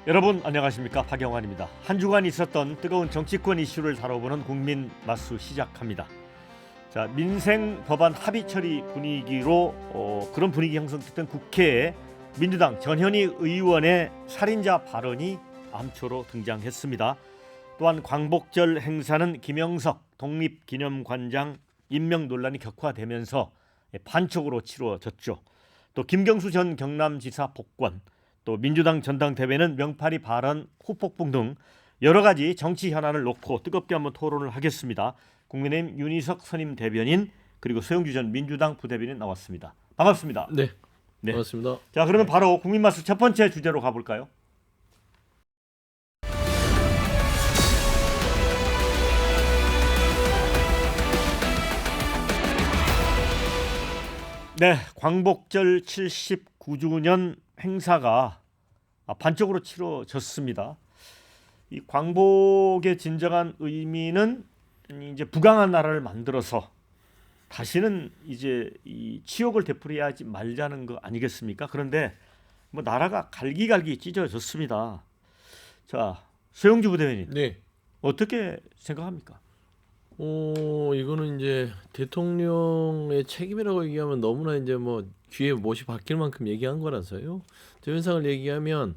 여러분 안녕하십니까, 박영환입니다. 한 주간 있었던 뜨거운 정치권 이슈를 다뤄보는 국민 맛수 시작합니다. 자, 민생 법안 합의 처리 분위기로 그런 분위기 형성됐던 국회에 민주당 전현희 의원의 살인자 발언이 암초로 등장했습니다. 또한 광복절 행사는 김영석 독립기념관장 임명 논란이 격화되면서 반쪽으로 치러졌죠. 또 김경수 전 경남지사 복권, 또 민주당 전당대회는 명파리 발언 후폭풍 등 여러 가지 정치 현안을 놓고 뜨겁게 한번 토론을 하겠습니다. 국민의힘 윤희석 선임 대변인 그리고 소영주 전 민주당 부대변인 나왔습니다. 반갑습니다. 네, 네. 반갑습니다. 자, 그러면 바로 국민맛수 첫 번째 주제로 가볼까요? 네, 광복절 79주년 행사가 반쪽으로 치러졌습니다. 이 광복의 진정한 의미는 이제 부강한 나라를 만들어서 다시는 이제 이 치욕을 되풀이하지 말자는 거 아니겠습니까? 그런데 뭐 나라가 갈기갈기 찢어졌습니다. 자, 소영주 부대변인, 네, 어떻게 생각합니까? 이거는 이제 대통령의 책임이라고 얘기하면 너무나 이제 뭐 귀에 못이 박힐 만큼 얘기한 거라서요. 저 현상을 얘기하면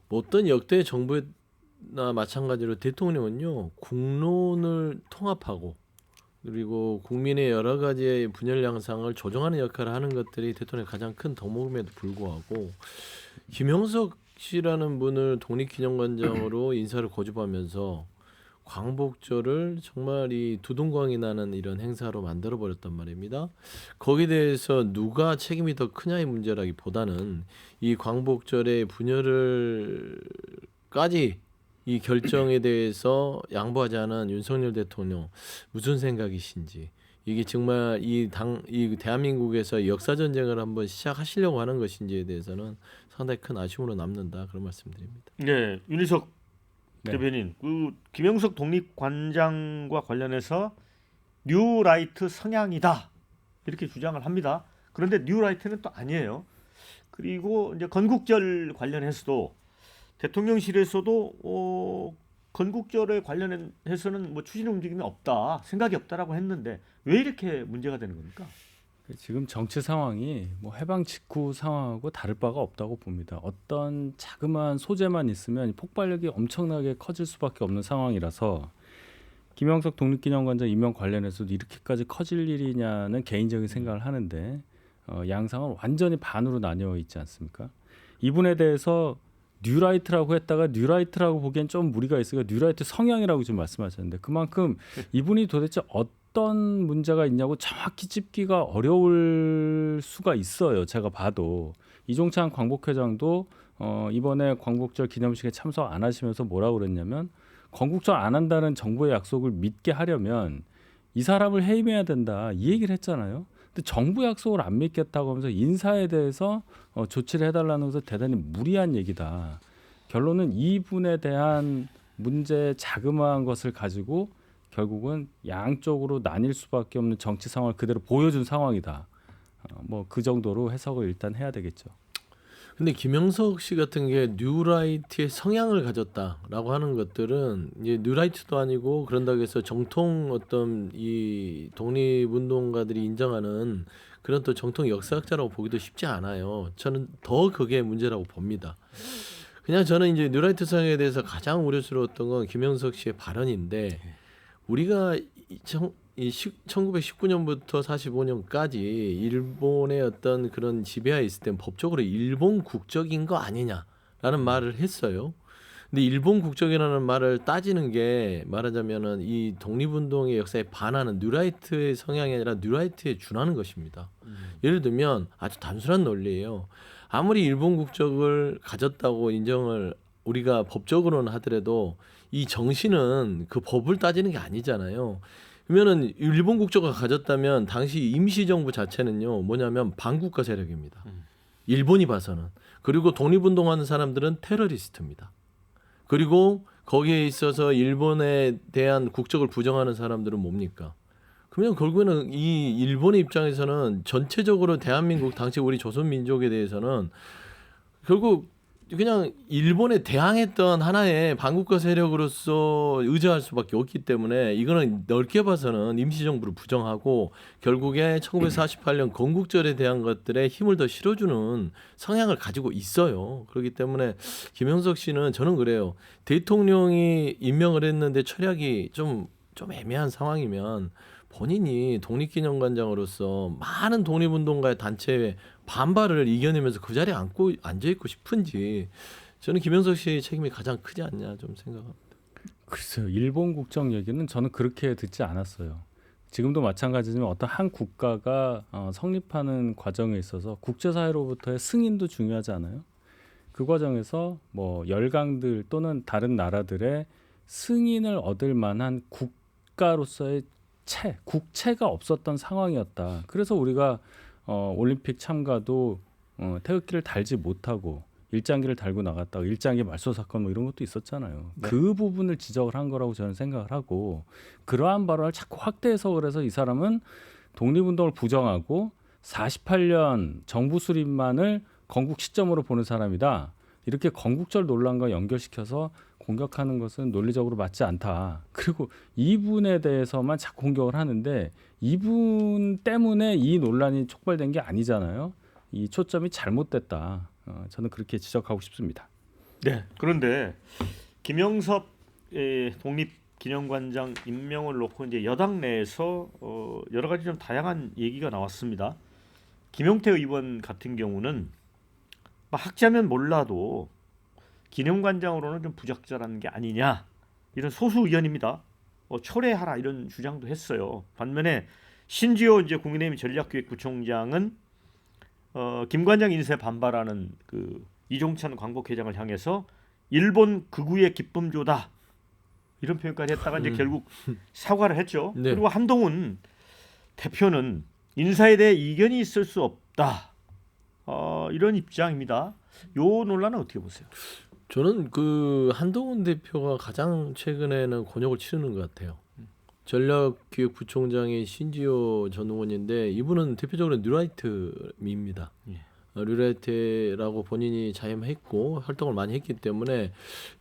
뭐 어떤 역대 정부나 마찬가지로 대통령은요, 국론을 통합하고 그리고 국민의 여러 가지의 분열 양상을 조정하는 역할을 하는 것들이 대통령의 가장 큰 덕목임에도 불구하고 김영석 씨라는 분을 독립기념관장으로 인사를 고집하면서 광복절을 정말 이 두동강이 나는 이런 행사로 만들어 버렸단 말입니다. 거기에 대해서 누가 책임이 더 크냐의 문제라기보다는 이 광복절의 분열을까지 이 결정에 대해서 양보하지 않은 윤석열 대통령 무슨 생각이신지, 이게 정말 이 대한민국에서 역사 전쟁을 한번 시작하시려고 하는 것인지에 대해서는 상당히 큰 아쉬움으로 남는다, 그런 말씀드립니다. 네, 윤희석 네. 대변인, 그 김영석 독립관장과 관련해서 뉴라이트 성향이다 이렇게 주장을 합니다. 그런데 뉴라이트는 또 아니에요. 그리고 이제 건국절 관련해서도 대통령실에서도 건국절에 관련해서는 뭐 추진 움직임이 없다, 생각이 없다라고 했는데 왜 이렇게 문제가 되는 겁니까? 지금 정치 상황이 뭐 해방 직후 상황하고 다를 바가 없다고 봅니다. 어떤 자그마한 소재만 있으면 폭발력이 엄청나게 커질 수밖에 없는 상황이라서 김영석 독립기념관장 임명 관련해서도 이렇게까지 커질 일이냐는 개인적인 생각을 하는데 양상은 완전히 반으로 나뉘어 있지 않습니까? 이분에 대해서 뉴라이트라고 했다가 뉴라이트라고 보기엔 좀 무리가 있으니까 뉴라이트 성향이라고 좀 말씀하셨는데 그만큼 이분이 도대체 어떤 문제가 있냐고 정확히 짚기가 어려울 수가 있어요. 제가 봐도 이종찬 광복회장도 이번에 광복절 기념식에 참석 안 하시면서 뭐라고 그랬냐면 건국절 안 한다는 정부의 약속을 믿게 하려면 이 사람을 해임해야 된다, 이 얘기를 했잖아요. 근데 정부 약속을 안 믿겠다고 하면서 인사에 대해서 조치를 해달라는 것은 대단히 무리한 얘기다. 결론은 이분에 대한 문제 자그마한 것을 가지고 결국은 양쪽으로 나뉠 수밖에 없는 정치 상황을 그대로 보여준 상황이다. 뭐 그 정도로 해석을 일단 해야 되겠죠. 근데 김영석 씨 같은 게 뉴라이트의 성향을 가졌다라고 하는 것들은 이제 뉴라이트도 아니고 그런다고 해서 정통 어떤 이 독립운동가들이 인정하는 그런 또 정통 역사학자라고 보기도 쉽지 않아요. 저는 더 그게 문제라고 봅니다. 그냥 저는 이제 뉴라이트 성향에 대해서 가장 우려스러웠던 건 김영석 씨의 발언인데, 우리가 1919년부터 45년까지 일본의 어떤 그런 지배하에 있을 땐 법적으로 일본 국적인 거 아니냐라는 말을 했어요. 근데 일본 국적이라는 말을 따지는 게 말하자면은 이 독립운동의 역사에 반하는 뉴라이트의 성향이 아니라 뉴라이트에 준하는 것입니다. 예를 들면 아주 단순한 논리예요. 아무리 일본 국적을 가졌다고 인정을 우리가 법적으로는 하더라도 이 정신은 그 법을 따지는 게 아니잖아요. 그러면은 일본 국적을 가졌다면 당시 임시정부 자체는요, 뭐냐면 반국가 세력입니다. 일본이 봐서는. 그리고 독립운동하는 사람들은 테러리스트입니다. 그리고 거기에 있어서 일본에 대한 국적을 부정하는 사람들은 뭡니까? 그러면 결국에는 이 일본의 입장에서는 전체적으로 대한민국 당시 우리 조선민족에 대해서는 결국 그냥 일본에 대항했던 하나의 반국가 세력으로서 의지할 수밖에 없기 때문에 이거는 넓게 봐서는 임시정부를 부정하고 결국에 1948년 건국절에 대한 것들에 힘을 더 실어주는 성향을 가지고 있어요. 그렇기 때문에 김영석 씨는 저는 그래요. 대통령이 임명을 했는데 철학이 좀 애매한 상황이면 본인이 독립기념관장으로서 많은 독립운동가의 단체의 반발을 이겨내면서 그 자리에 앉아있고 싶은지 저는 김영석 씨의 책임이 가장 크지 않냐 좀 생각합니다. 글쎄요. 일본 국정 얘기는 저는 그렇게 듣지 않았어요. 지금도 마찬가지지만 어떤 한 국가가 성립하는 과정에 있어서 국제사회로부터의 승인도 중요하지 않아요? 그 과정에서 뭐 열강들 또는 다른 나라들의 승인을 얻을 만한 국가로서의 국채가 없었던 상황이었다. 그래서 우리가 올림픽 참가도 태극기를 달지 못하고 일장기를 달고 나갔다가 일장기 말소 사건 뭐 이런 것도 있었잖아요. 네. 그 부분을 지적을 한 거라고 저는 생각을 하고 그러한 발언을 자꾸 확대해서 그래서 이 사람은 독립운동을 부정하고 48년 정부 수립만을 건국 시점으로 보는 사람이다. 이렇게 건국절 논란과 연결시켜서 공격하는 것은 논리적으로 맞지 않다. 그리고 이분에 대해서만 자꾸 공격을 하는데 이분 때문에 이 논란이 촉발된 게 아니잖아요. 이 초점이 잘못됐다. 저는 그렇게 지적하고 싶습니다. 네. 그런데 김영섭 독립기념관장 임명을 놓고 이제 여당 내에서 여러 가지 좀 다양한 얘기가 나왔습니다. 김용태 의원 같은 경우는 학자면 몰라도 기념관장으로는 좀 부적절한 게 아니냐 이런 소수 의견입니다. 철회하라 이런 주장도 했어요. 반면에 신지호 이제 국민의힘 전략기획부총장은 김 관장 인사에 반발하는 그 이종찬 광복회장을 향해서 일본 극우의 기쁨조다 이런 표현까지 했다가 이제 결국 사과를 했죠. 네. 그리고 한동훈 대표는 인사에 대해 이견이 있을 수 없다. 이런 입장입니다. 요 논란은 어떻게 보세요? 저는 그 한동훈 대표가 가장 최근에는 곤욕을 치르는 것 같아요. 전략기획부총장이 신지호 전 의원인데 이분은 대표적으로 뉴라이트입니다. 예. 뉴라이트라고 본인이 자임했고 활동을 많이 했기 때문에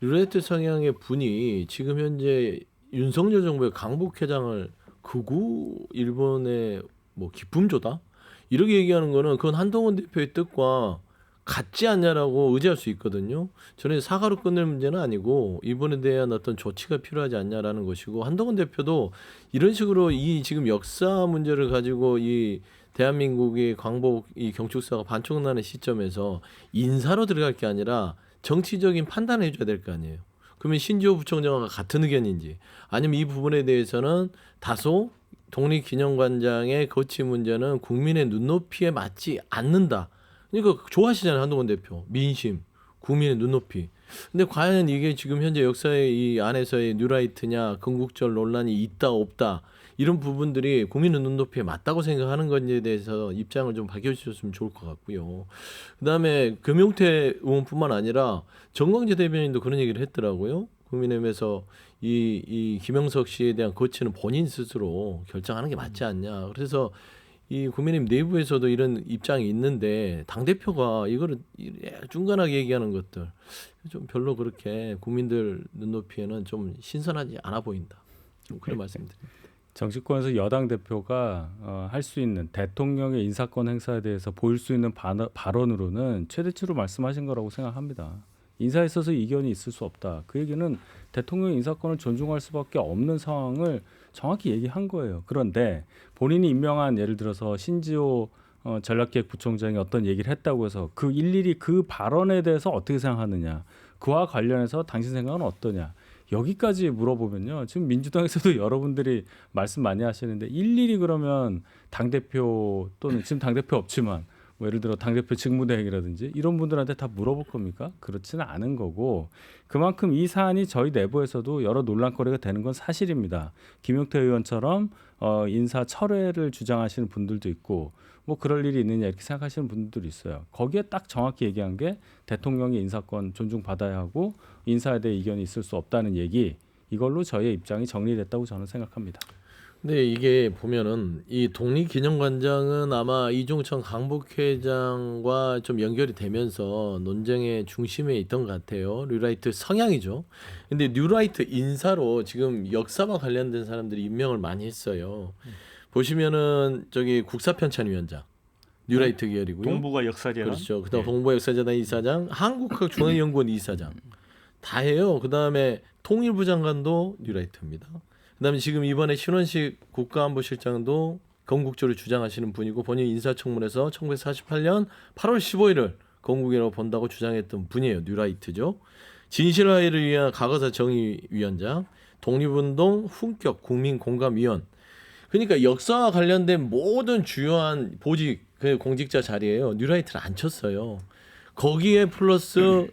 뉴라이트 성향의 분이 지금 현재 윤석열 정부의 강북회장을 극우 일본의 뭐 기쁨조다 이렇게 얘기하는 거는 그건 한동훈 대표의 뜻과 같지 않냐라고 의지할 수 있거든요. 저는 사과로 끝낼 문제는 아니고 이번에 대한 어떤 조치가 필요하지 않냐라는 것이고 한동훈 대표도 이런 식으로 이 지금 역사 문제를 가지고 이 대한민국의 광복 이 경축사가 반쪽나는 시점에서 인사로 들어갈 게 아니라 정치적인 판단을 해줘야 될 거 아니에요. 그러면 신지호 부총장과 같은 의견인지 아니면 이 부분에 대해서는 다소 독립기념관장의 거치 문제는 국민의 눈높이에 맞지 않는다. 그러니까 좋아하시잖아요. 한동훈 대표. 민심, 국민의 눈높이. 근데 과연 이게 지금 현재 역사의 이 안에서의 뉴라이트냐 건국절 논란이 있다 없다 이런 부분들이 국민의 눈높이에 맞다고 생각하는 건지에 대해서 입장을 좀 밝혀주셨으면 좋을 것 같고요. 그다음에 금용태 의원뿐만 아니라 정광재 대변인도 그런 얘기를 했더라고요. 국민의힘에서 이 김영석 씨에 대한 거치는 본인 스스로 결정하는 게 맞지 않냐. 그래서 이 국민의힘 내부에서도 이런 입장이 있는데 당대표가 이거를 중간하게 얘기하는 것들 좀 별로 그렇게 국민들 눈높이에는 좀 신선하지 않아 보인다. 좀 그런 말씀드립니다. 정치권에서 여당 대표가 할 수 있는 대통령의 인사권 행사에 대해서 보일 수 있는 발언으로는 최대치로 말씀하신 거라고 생각합니다. 인사에 있어서 이견이 있을 수 없다. 그 얘기는 대통령의 인사권을 존중할 수밖에 없는 상황을 정확히 얘기한 거예요. 그런데 본인이 임명한 예를 들어서 신지호 전략기획부총장이 어떤 얘기를 했다고 해서 그 일일이 그 발언에 대해서 어떻게 생각하느냐, 그와 관련해서 당신 생각은 어떠냐, 여기까지 물어보면요. 지금 민주당에서도 여러분들이 말씀 많이 하시는데 일일이 그러면 당대표 또는 지금 당대표 없지만 뭐 예를 들어 당대표 직무대행이라든지 이런 분들한테 다 물어볼 겁니까? 그렇지는 않은 거고 그만큼 이 사안이 저희 내부에서도 여러 논란거리가 되는 건 사실입니다. 김용태 의원처럼 인사 철회를 주장하시는 분들도 있고 뭐 그럴 일이 있느냐 이렇게 생각하시는 분들도 있어요. 거기에 딱 정확히 얘기한 게 대통령의 인사권 존중받아야 하고 인사에 대해 이견이 있을 수 없다는 얘기, 이걸로 저의 입장이 정리됐다고 저는 생각합니다. 근데 이게 보면은 이 독립기념관장은 아마 이종천 강북회장과 좀 연결이 되면서 논쟁의 중심에 있던 것 같아요. 뉴라이트 성향이죠. 근데 뉴라이트 인사로 지금 역사와 관련된 사람들이 임명을 많이 했어요. 보시면은 저기 국사편찬위원장 뉴라이트 계열이고요. 동북아 역사재단. 그렇죠. 그다음 네. 동북아역사재단 이사장, 한국학중앙연구원 이사장 다 해요. 그다음에 통일부 장관도 뉴라이트입니다. 그다음에 지금 이번에 신원식 국가안보실장도 건국조를 주장하시는 분이고 본인 인사청문회에서 1948년 8월 15일을 건국이라고 본다고 주장했던 분이에요. 뉴라이트죠. 진실화해를 위한 과거사 정의위원장, 독립운동 훈격 국민공감위원. 그러니까 역사와 관련된 모든 주요한 보직 그 공직자 자리에요. 뉴라이트를 안 쳤어요. 거기에 플러스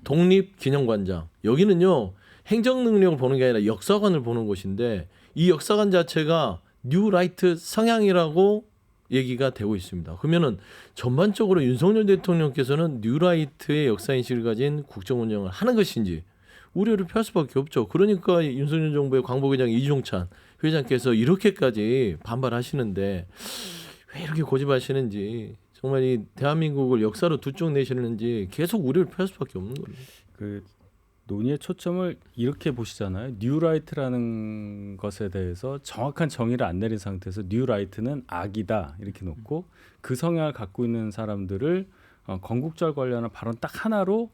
독립기념관장. 여기는요. 행정 능력을 보는 게 아니라 역사관을 보는 곳인데 이 역사관 자체가 뉴라이트 성향이라고 얘기가 되고 있습니다. 그러면은 전반적으로 윤석열 대통령께서는 뉴라이트의 역사인식을 가진 국정운영을 하는 것인지 우려를 표할 수밖에 없죠. 그러니까 윤석열 정부의 광복회장 이종찬 회장께서 이렇게까지 반발하시는데 왜 이렇게 고집하시는지 정말 이 대한민국을 역사로 두 쪽 내시는지 계속 우려를 표할 수밖에 없는 겁니다. 그 논의의 초점을 이렇게 보시잖아요. 뉴라이트라는 것에 대해서 정확한 정의를 안 내린 상태에서 뉴라이트는 악이다 이렇게 놓고 그 성향을 갖고 있는 사람들을 건국절 관련한 발언 딱 하나로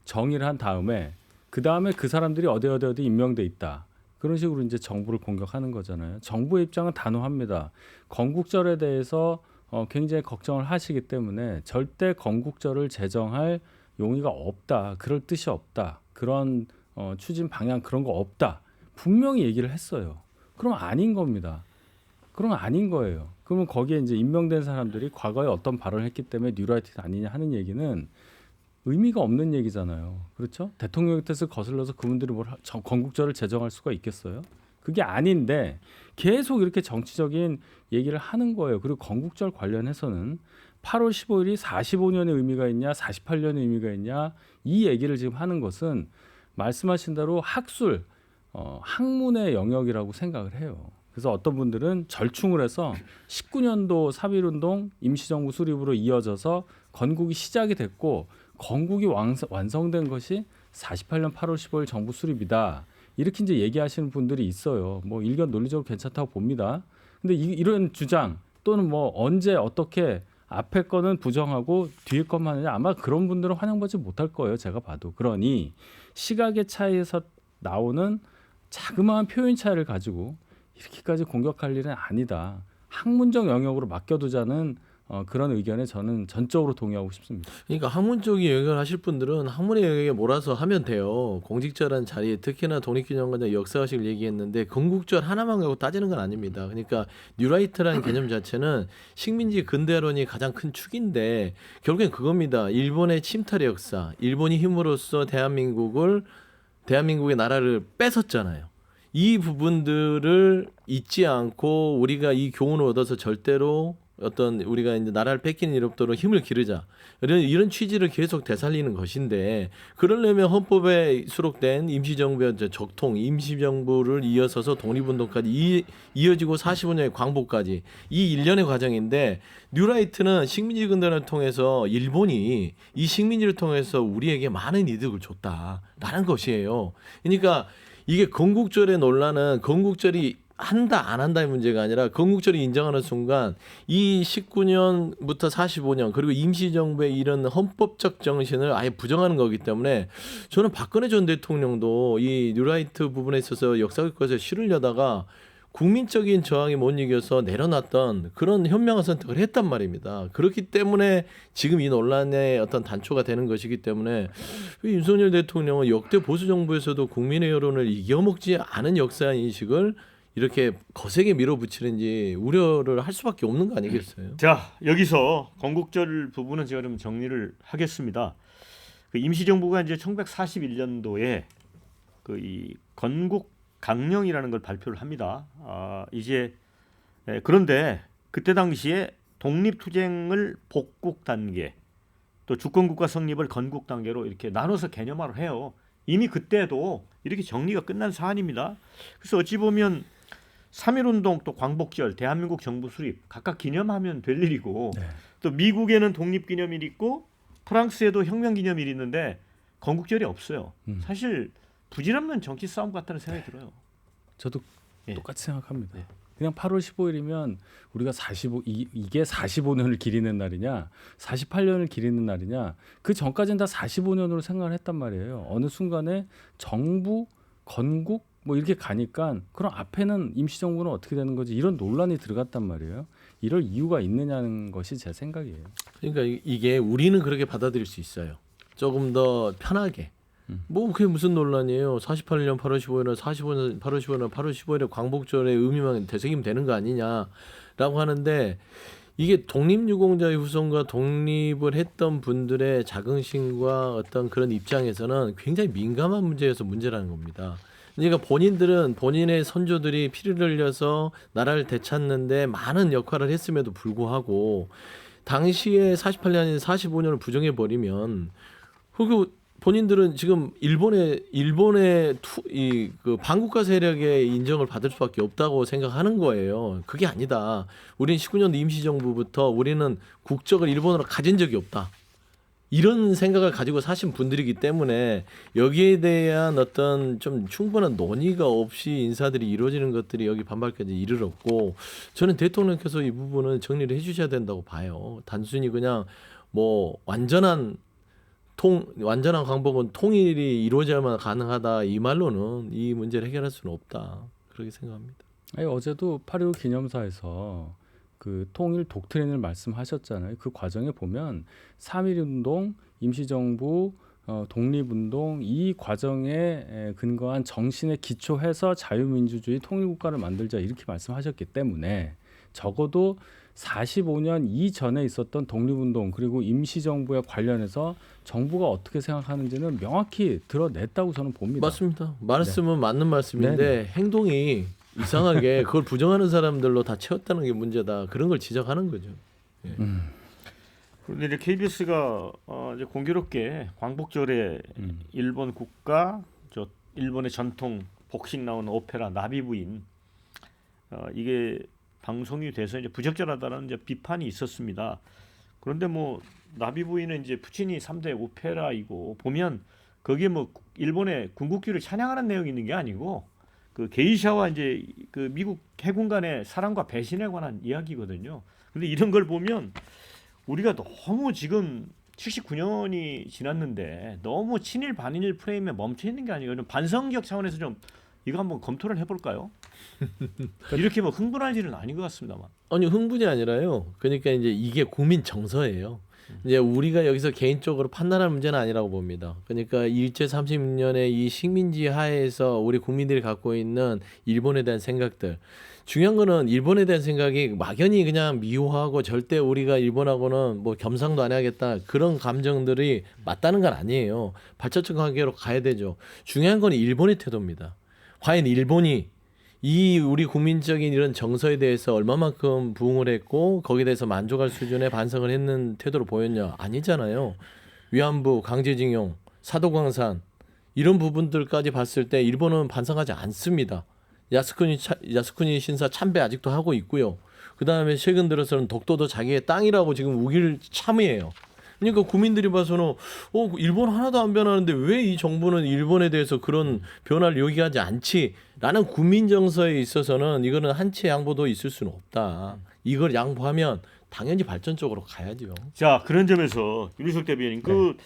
정의를 한 다음에 그 다음에 그 사람들이 어디 임명돼 있다. 그런 식으로 이제 정부를 공격하는 거잖아요. 정부의 입장은 단호합니다. 건국절에 대해서 굉장히 걱정을 하시기 때문에 절대 건국절을 제정할 용의가 없다. 그럴 뜻이 없다. 그런 추진 방향 그런 거 없다. 분명히 얘기를 했어요. 그럼 아닌 겁니다. 그럼 아닌 거예요. 그러면 거기에 이제 임명된 사람들이 과거에 어떤 발언을 했기 때문에 뉴라이트가 아니냐 하는 얘기는 의미가 없는 얘기잖아요. 그렇죠? 대통령 뜻을 거슬러서 그분들이 건국절을 제정할 수가 있겠어요? 그게 아닌데 계속 이렇게 정치적인 얘기를 하는 거예요. 그리고 건국절 관련해서는 8월 15일이 45년의 의미가 있냐 48년의 의미가 있냐 이 얘기를 지금 하는 것은 말씀하신 대로 학술 학문의 영역이라고 생각을 해요. 그래서 어떤 분들은 절충을 해서 19년도 3.1운동 임시정부 수립으로 이어져서 건국이 시작이 됐고 건국이 완성된 것이 48년 8월 15일 정부 수립이다. 이렇게 이제 얘기하시는 분들이 있어요. 뭐 일견 논리적으로 괜찮다고 봅니다. 근데 이런 주장 또는 뭐 언제 어떻게 앞에 거는 부정하고 뒤에 것만 하냐 아마 그런 분들은 환영받지 못할 거예요. 제가 봐도. 그러니 시각의 차이에서 나오는 자그마한 표현 차이를 가지고 이렇게까지 공격할 일은 아니다. 학문적 영역으로 맡겨두자는 그런 의견에 저는 전적으로 동의하고 싶습니다. 그러니까 학문적인 영역을 하실 분들은 학문의 영역에 몰아서 하면 돼요. 공직자라는 자리에 특히나 독립기념관장 역사학식을 얘기했는데 건국절 하나만 가고 따지는 건 아닙니다. 그러니까 뉴라이트라는 개념 자체는 식민지 근대화론이 가장 큰 축인데 결국엔 그겁니다. 일본의 침탈의 역사, 일본이 힘으로써 대한민국의 나라를 뺏었잖아요. 이 부분들을 잊지 않고 우리가 이 교훈을 얻어서 절대로 어떤 우리가 이제 나라를 뺏기는 일 없도록 힘을 기르자 이런 취지를 계속 되살리는 것인데 그러려면 헌법에 수록된 임시정부의 적통 임시정부를 이어서서 독립운동까지 이어지고 45년의 광복까지 이 일련의 과정인데 뉴라이트는 식민지 근대화를 통해서 일본이 이 식민지를 통해서 우리에게 많은 이득을 줬다라는 것이에요. 그러니까 이게 건국절의 논란은 건국절이 한다 안 한다의 문제가 아니라 건국절이 인정하는 순간 이 19년부터 45년 그리고 임시정부의 이런 헌법적 정신을 아예 부정하는 거기 때문에 저는 박근혜 전 대통령도 이 뉴라이트 부분에 있어서 역사교과서에 실으려다가 국민적인 저항이 못 이겨서 내려놨던 그런 현명한 선택을 했단 말입니다. 그렇기 때문에 지금 이 논란의 어떤 단초가 되는 것이기 때문에 윤석열 대통령은 역대 보수 정부에서도 국민의 여론을 이겨먹지 않은 역사인식을 이렇게 거세게 밀어붙이는지 우려를 할 수밖에 없는 거 아니겠어요? 자, 여기서 건국절 부분은 제가 좀 정리를 하겠습니다. 그 임시정부가 이제 1941년도에 그 이 건국 강령이라는 걸 발표를 합니다. 그런데 그때 당시에 독립투쟁을 복국 단계, 또 주권국가 성립을 건국 단계로 이렇게 나눠서 개념화를 해요. 이미 그때도 이렇게 정리가 끝난 사안입니다. 그래서 어찌 보면 3.1운동 또 광복절, 대한민국 정부 수립 각각 기념하면 될 일이고 네. 또 미국에는 독립기념일 있고 프랑스에도 혁명기념일이 있는데 건국절이 없어요. 사실 부질없는 정치 싸움 같다는 생각이 들어요. 저도 예. 똑같이 생각합니다. 예. 그냥 8월 15일이면 우리가 이게 45년을 기리는 날이냐, 48년을 기리는 날이냐, 그 전까지는 다 45년으로 생각을 했단 말이에요. 어느 순간에 정부, 건국 뭐 이렇게 가니까 그럼 앞에는 임시정부는 어떻게 되는 거지? 이런 논란이 들어갔단 말이에요. 이럴 이유가 있느냐는 것이 제 생각이에요. 그러니까 이게 우리는 그렇게 받아들일 수 있어요. 조금 더 편하게. 뭐 그게 무슨 논란이에요. 48년 8월 15일은 45년 8월 15일은 8월 15일에 광복절의 의미만 되새기면 되는 거 아니냐라고 하는데 이게 독립유공자의 후손과 독립을 했던 분들의 자긍심과 어떤 그런 입장에서는 굉장히 민감한 문제여서 문제라는 겁니다. 그러니까 본인들은 본인의 선조들이 피를 흘려서 나라를 되찾는데 많은 역할을 했음에도 불구하고 당시에 48년인 45년을 부정해 버리면 그 본인들은 지금 일본의 그 반국가 세력의 인정을 받을 수밖에 없다고 생각하는 거예요. 그게 아니다. 우리는 19년도 임시정부부터 우리는 국적을 일본으로 가진 적이 없다. 이런 생각을 가지고 사신 분들이기 때문에 여기에 대한 어떤 좀 충분한 논의가 없이 인사들이 이루어지는 것들이 여기 반발까지 이르렀고 저는 대통령께서 이 부분은 정리를 해주셔야 된다고 봐요. 단순히 그냥 뭐 완전한 광복은 통일이 이루어져야만 가능하다 이 말로는 이 문제를 해결할 수는 없다 그렇게 생각합니다. 아니, 어제도 8.15 기념사에서 그 통일 독트린을 말씀하셨잖아요. 그 과정에 보면 3.1운동, 임시정부, 독립운동 이 과정에 근거한 정신에 기초해서 자유민주주의 통일국가를 만들자 이렇게 말씀하셨기 때문에 적어도 45년 이전에 있었던 독립운동 그리고 임시정부에 관련해서 정부가 어떻게 생각하는지는 명확히 드러냈다고 저는 봅니다. 맞습니다. 말씀은 맞는 말씀인데 행동이 이상하게 그걸 부정하는 사람들로 다 채웠다는 게 문제다. 그런 걸 지적하는 거죠. 예. 그런데 이제 KBS가 이제 공교롭게 광복절에 일본 국가 일본의 전통 복식 나오는 오페라 나비부인 이게 방송이 돼서 이제 부적절하다는 이제 비판이 있었습니다. 그런데 뭐 나비부인은 이제 푸치니 3대 오페라이고 보면 거기에 뭐 일본의 군국주의를 찬양하는 내용이 있는 게 아니고 그 게이샤와 이제 그 미국 해군 간의 사랑과 배신에 관한 이야기거든요. 근데 이런 걸 보면 우리가 너무 지금 79년이 지났는데 너무 친일 반일 프레임에 멈춰 있는 게 아니고 좀 반성적 차원에서 좀 이거 한번 검토를 해볼까요? 이렇게 뭐 흥분할 일은 아닌 것 같습니다만. 아니 흥분이 아니라요. 그러니까 이제 이게 국민 정서예요. 이제 우리가 여기서 개인적으로 판단할 문제는 아니라고 봅니다. 그러니까 일제 36년의 이 식민지 하에서 우리 국민들이 갖고 있는 일본에 대한 생각들. 중요한 거는 일본에 대한 생각이 막연히 그냥 미워하고 절대 우리가 일본하고는 뭐 겸상도 안 해야겠다 그런 감정들이 맞다는 건 아니에요. 발전적 관계로 가야 되죠. 중요한 건 일본의 태도입니다. 과연 일본이 이 우리 국민적인 이런 정서에 대해서 얼마만큼 부응을 했고 거기에 대해서 만족할 수준의 반성을 했는 태도를 보였냐? 아니잖아요. 위안부, 강제징용, 사도광산 이런 부분들까지 봤을 때 일본은 반성하지 않습니다. 야스쿠니 신사 참배 아직도 하고 있고요. 그 다음에 최근 들어서는 독도도 자기의 땅이라고 지금 우기를 참여해요. 그러니까 국민들이 봐서는 일본 하나도 안 변하는데 왜 이 정부는 일본에 대해서 그런 변화를 요구하지 않지라는 국민 정서에 있어서는 이거는 한치 양보도 있을 수는 없다. 이걸 양보하면 당연히 발전적으로 가야죠. 자 그런 점에서 윤희석 대변인 그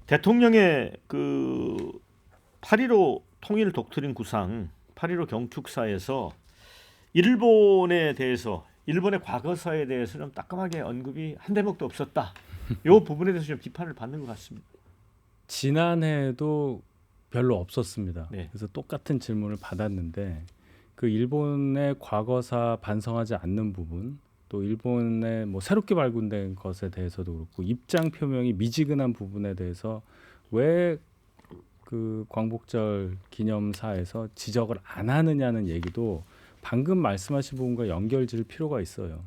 대통령의 그 8.15 통일 독트린 구상 8.15 경축사에서 일본에 대해서 일본의 과거사에 대해서 좀 따끔하게 언급이 한 대목도 없었다. 이 부분에 대해서 좀 비판을 받는 것 같습니다. 지난해에도 별로 없었습니다. 네. 그래서 똑같은 질문을 받았는데 그 일본의 과거사 반성하지 않는 부분 또 일본의 뭐 새롭게 발굴된 것에 대해서도 그렇고 입장 표명이 미지근한 부분에 대해서 왜 그 광복절 기념사에서 지적을 안 하느냐는 얘기도 방금 말씀하신 부분과 연결 지을 필요가 있어요.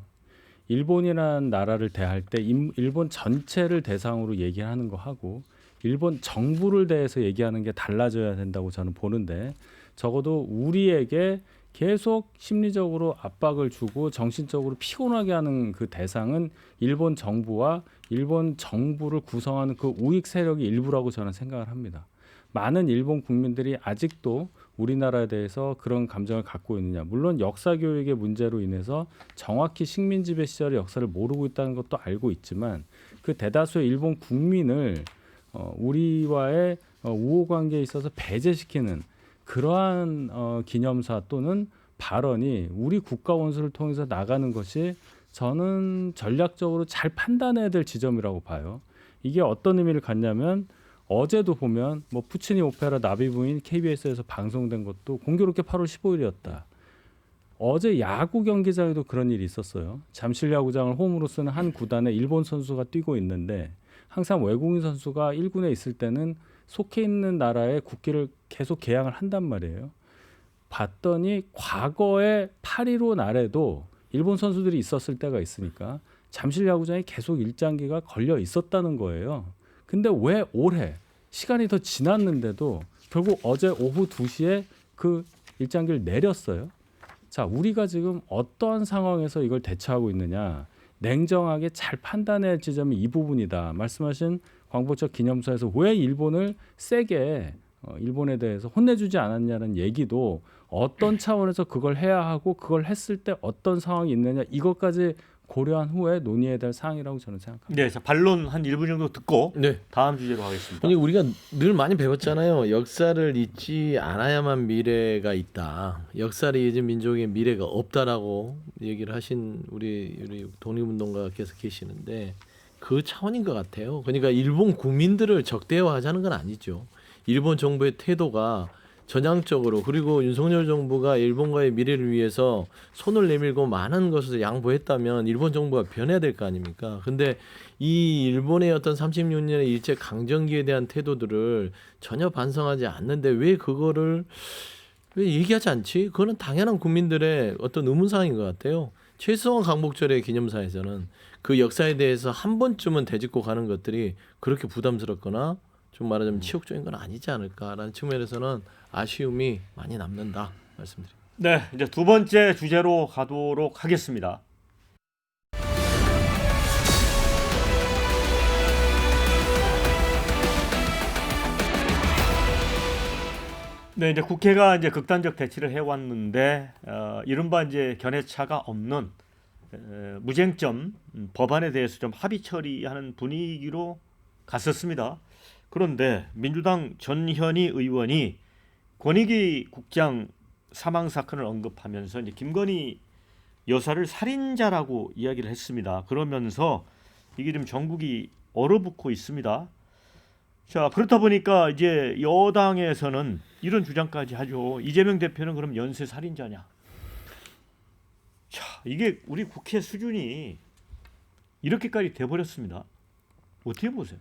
일본이라는 나라를 대할 때 일본 전체를 대상으로 얘기하는 거 하고 일본 정부를 대해서 얘기하는 게 달라져야 된다고 저는 보는데 적어도 우리에게 계속 심리적으로 압박을 주고 정신적으로 피곤하게 하는 그 대상은 일본 정부와 일본 정부를 구성하는 그 우익 세력의 일부라고 저는 생각을 합니다. 많은 일본 국민들이 아직도 우리나라에 대해서 그런 감정을 갖고 있느냐. 물론 역사 교육의 문제로 인해서 정확히 식민지배 시절의 역사를 모르고 있다는 것도 알고 있지만 그 대다수의 일본 국민을 우리와의 우호 관계에 있어서 배제시키는 그러한 기념사 또는 발언이 우리 국가 원수를 통해서 나가는 것이 저는 전략적으로 잘 판단해야 될 지점이라고 봐요. 이게 어떤 의미를 갖냐면 어제도 보면 뭐 푸치니 오페라 나비 부인 KBS에서 방송된 것도 공교롭게 8월 15일이었다. 어제 야구 경기장에도 그런 일이 있었어요. 잠실 야구장을 홈으로 쓰는 한 구단에 일본 선수가 뛰고 있는데 항상 외국인 선수가 1군에 있을 때는 속해 있는 나라의 국기를 계속 개양을 한단 말이에요. 봤더니 과거에 8.15 날에도 일본 선수들이 있었을 때가 있으니까 잠실 야구장에 계속 일장기가 걸려 있었다는 거예요. 근데 왜 올해 시간이 더 지났는데도 결국 어제 오후 2시에 그 일장기를 내렸어요. 자, 우리가 지금 어떠한 상황에서 이걸 대처하고 있느냐. 냉정하게 잘 판단해야 할 지점이 이 부분이다. 말씀하신 광복절 기념사에서 왜 일본을 세게 일본에 대해서 혼내주지 않았냐는 얘기도 어떤 차원에서 그걸 해야 하고 그걸 했을 때 어떤 상황이 있느냐 이것까지 고려한 후에 논의해야 될 사항이라고 저는 생각합니다. 네, 자, 반론 한 1분 정도 듣고 네. 다음 주제로 가겠습니다. 아니 우리가 늘 많이 배웠잖아요. 역사를 잊지 않아야만 미래가 있다. 역사를 잊은 민족의 미래가 없다라고 얘기를 하신 우리 독립운동가께서 계시는데 그 차원인 것 같아요. 그러니까 일본 국민들을 적대화하자는 건 아니죠. 일본 정부의 태도가 전향적으로 그리고 윤석열 정부가 일본과의 미래를 위해서 손을 내밀고 많은 것을 양보했다면 일본 정부가 변해야 될 거 아닙니까? 근데 이 일본의 어떤 36년의 일제 강점기에 대한 태도들을 전혀 반성하지 않는데 왜 그거를 왜 얘기하지 않지? 그거는 당연한 국민들의 어떤 의문사항인 것 같아요. 최수원 광복절의 기념사에서는 그 역사에 대해서 한 번쯤은 되짚고 가는 것들이 그렇게 부담스럽거나 좀 말하자면 치욕적인 건 아니지 않을까라는 측면에서는 아쉬움이 많이 남는다 말씀드립니다. 네, 이제 두 번째 주제로 가도록 하겠습니다. 네, 이제 국회가 이제 극단적 대치를 해왔는데 이른바 이제 견해차가 없는 무쟁점 법안에 대해서 좀 합의 처리하는 분위기로 갔었습니다. 그런데 민주당 전현희 의원이 권익위 국장 사망 사건을 언급하면서 이제 김건희 여사를 살인자라고 이야기를 했습니다. 그러면서 이게 지금 전국이 얼어붙고 있습니다. 자, 그렇다 보니까 이제 여당에서는 이런 주장까지 하죠. 이재명 대표는 그럼 연쇄 살인자냐? 자, 이게 우리 국회 수준이 이렇게까지 돼버렸습니다. 어떻게 보세요?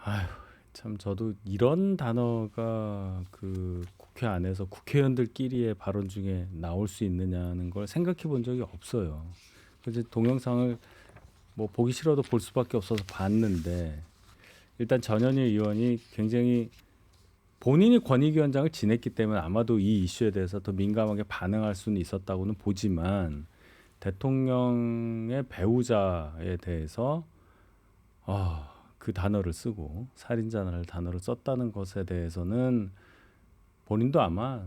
아휴, 참 저도 이런 단어가 그 국회 안에서 국회의원들끼리의 발언 중에 나올 수 있느냐는 걸 생각해 본 적이 없어요. 그래서 동영상을 뭐 보기 싫어도 볼 수밖에 없어서 봤는데 일단 전현희 의원이 굉장히 본인이 권익위원장을 지냈기 때문에 아마도 이 이슈에 대해서 더 민감하게 반응할 수는 있었다고는 보지만 대통령의 배우자에 대해서 그 단어를 쓰고 살인자라는 단어를 썼다는 것에 대해서는 본인도 아마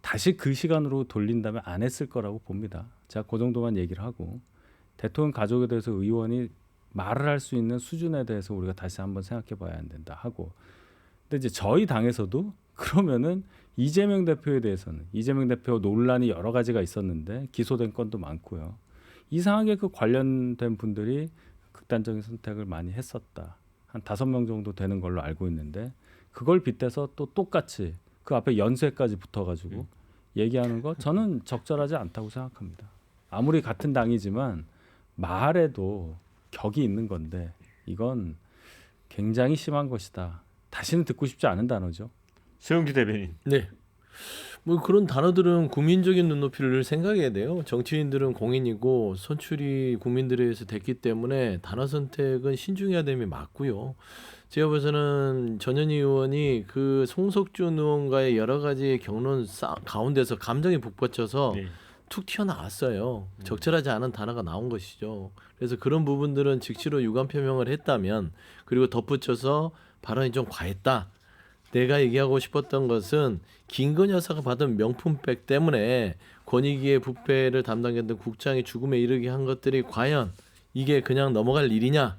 다시 그 시간으로 돌린다면 안 했을 거라고 봅니다. 제가 그 정도만 얘기를 하고 대통령 가족에 대해서 의원이 말을 할 수 있는 수준에 대해서 우리가 다시 한번 생각해 봐야 안 된다 하고 근데 이제 저희 당에서도 그러면은 이재명 대표에 대해서는 이재명 대표 논란이 여러 가지가 있었는데 기소된 건도 많고요. 이상하게 그 관련된 분들이 극단적인 선택을 많이 했었다. 한 5명 정도 되는 걸로 알고 있는데 그걸 빗대서 또 똑같이 그 앞에 연쇄까지 붙어가지고 얘기하는 거 저는 적절하지 않다고 생각합니다. 아무리 같은 당이지만 말에도 격이 있는 건데 이건 굉장히 심한 것이다. 다시는 듣고 싶지 않은 단어죠. 서영주 대변인. 네. 뭐 그런 단어들은 국민적인 눈높이를 생각해야 돼요. 정치인들은 공인이고 선출이 국민들에 의해서 됐기 때문에 단어 선택은 신중해야 됨이 맞고요. 제가 봐서는 전현희 의원이 그 송석준 의원과의 여러 가지 경론 가운데서 감정이 북받쳐서 네. 툭 튀어나왔어요. 적절하지 않은 단어가 나온 것이죠. 그래서 그런 부분들은 즉시로 유감 표명을 했다면, 그리고 덧붙여서 발언이 좀 과했다. 내가 얘기하고 싶었던 것은 김건희 여사가 받은 명품백 때문에 권익위의 부패를 담당했던 국장이 죽음에 이르게 한 것들이 과연 이게 그냥 넘어갈 일이냐?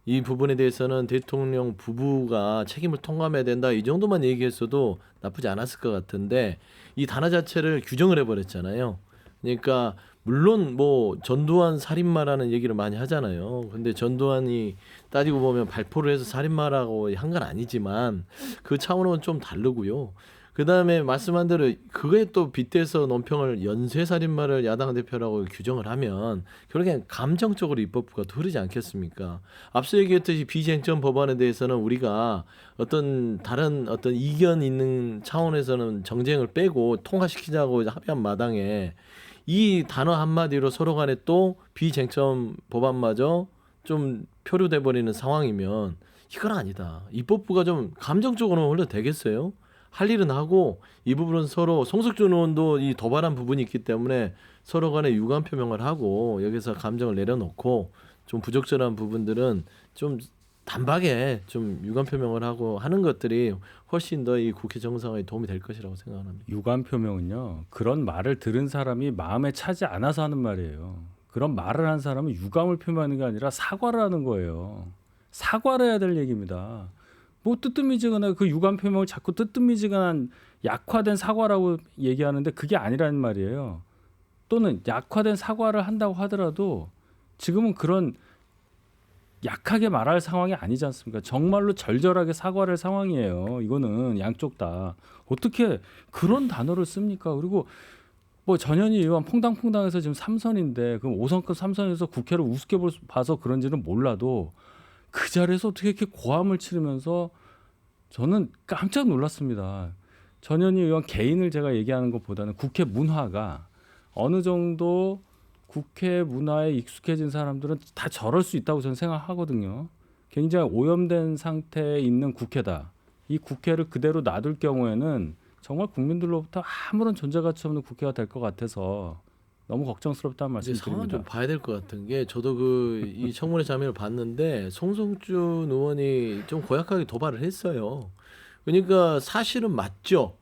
이 부분에 대해서는 대통령 부부가 책임을 통감해야 된다. 이 정도만 얘기했어도 나쁘지 않았을 것 같은데 이 단어 자체를 규정을 해버렸잖아요. 그러니까 물론 뭐 전두환 살인마라는 얘기를 많이 하잖아요. 근데 전두환이 따지고 보면 발포를 해서 살인마라고 한 건 아니지만 그 차원은 좀 다르고요. 그다음에 말씀한 대로 그거에 또 빗대서 논평을 연쇄살인마를 야당 대표라고 규정을 하면 결국엔 감정적으로 입법부가 더 흐르지 않겠습니까? 앞서 얘기했듯이 비쟁점 법안에 대해서는 우리가 어떤 다른 어떤 이견 있는 차원에서는 정쟁을 빼고 통과시키자고 합의한 마당에 이 단어 한마디로 서로 간에 또 비쟁점 법안마저 좀 표류돼 버리는 상황이면 이건 아니다. 입법부가 좀 감정적으로 흘러 되겠어요? 할 일은 하고 이 부분은 서로 송석준 의원도 이 도발한 부분이 있기 때문에 서로 간에 유감 표명을 하고 여기서 감정을 내려놓고 좀 부적절한 부분들은 좀 단박에 좀 유감 표명을 하고 하는 것들이 훨씬 더 이 국회 정상화에 도움이 될 것이라고 생각합니다. 유감 표명은요. 그런 말을 들은 사람이 마음에 차지 않아서 하는 말이에요. 그런 말을 한 사람은 유감을 표명하는 게 아니라 사과를 하는 거예요. 사과를 해야 될 얘기입니다. 뭐 뜨뜻미지근한 그 유감 표명을 자꾸 뜨뜻미지근한 약화된 사과라고 얘기하는데 그게 아니라는 말이에요. 또는 약화된 사과를 한다고 하더라도 지금은 그런 약하게 말할 상황이 아니지 않습니까? 정말로 절절하게 사과를 할 상황이에요. 이거는 양쪽 다 어떻게 그런 단어를 씁니까? 그리고 뭐 전현희 의원 퐁당퐁당해서 지금 3선인데 그럼 5선급 3선에서 국회를 우습게 봐서 그런지는 몰라도 그 자리에서 어떻게 이렇게 고함을 치르면서 저는 깜짝 놀랐습니다. 전현희 의원 개인을 제가 얘기하는 것보다는 국회 문화가 어느 정도 국회 문화에 익숙해진 사람들은 다 저럴 수 있다고 저는 생각하거든요. 굉장히 오염된 상태에 있는 국회다. 이 국회를 그대로 놔둘 경우에는 정말 국민들로부터 아무런 존재 가치 없는 국회가 될 것 같아서 너무 걱정스럽다는 이제 상황 좀 말씀드립니다. 봐야 될 것 같은 게 저도 그 이 청문회 장면을 봤는데 송성준 의원이 좀 고약하게 도발을 했어요. 그러니까 사실은 맞죠.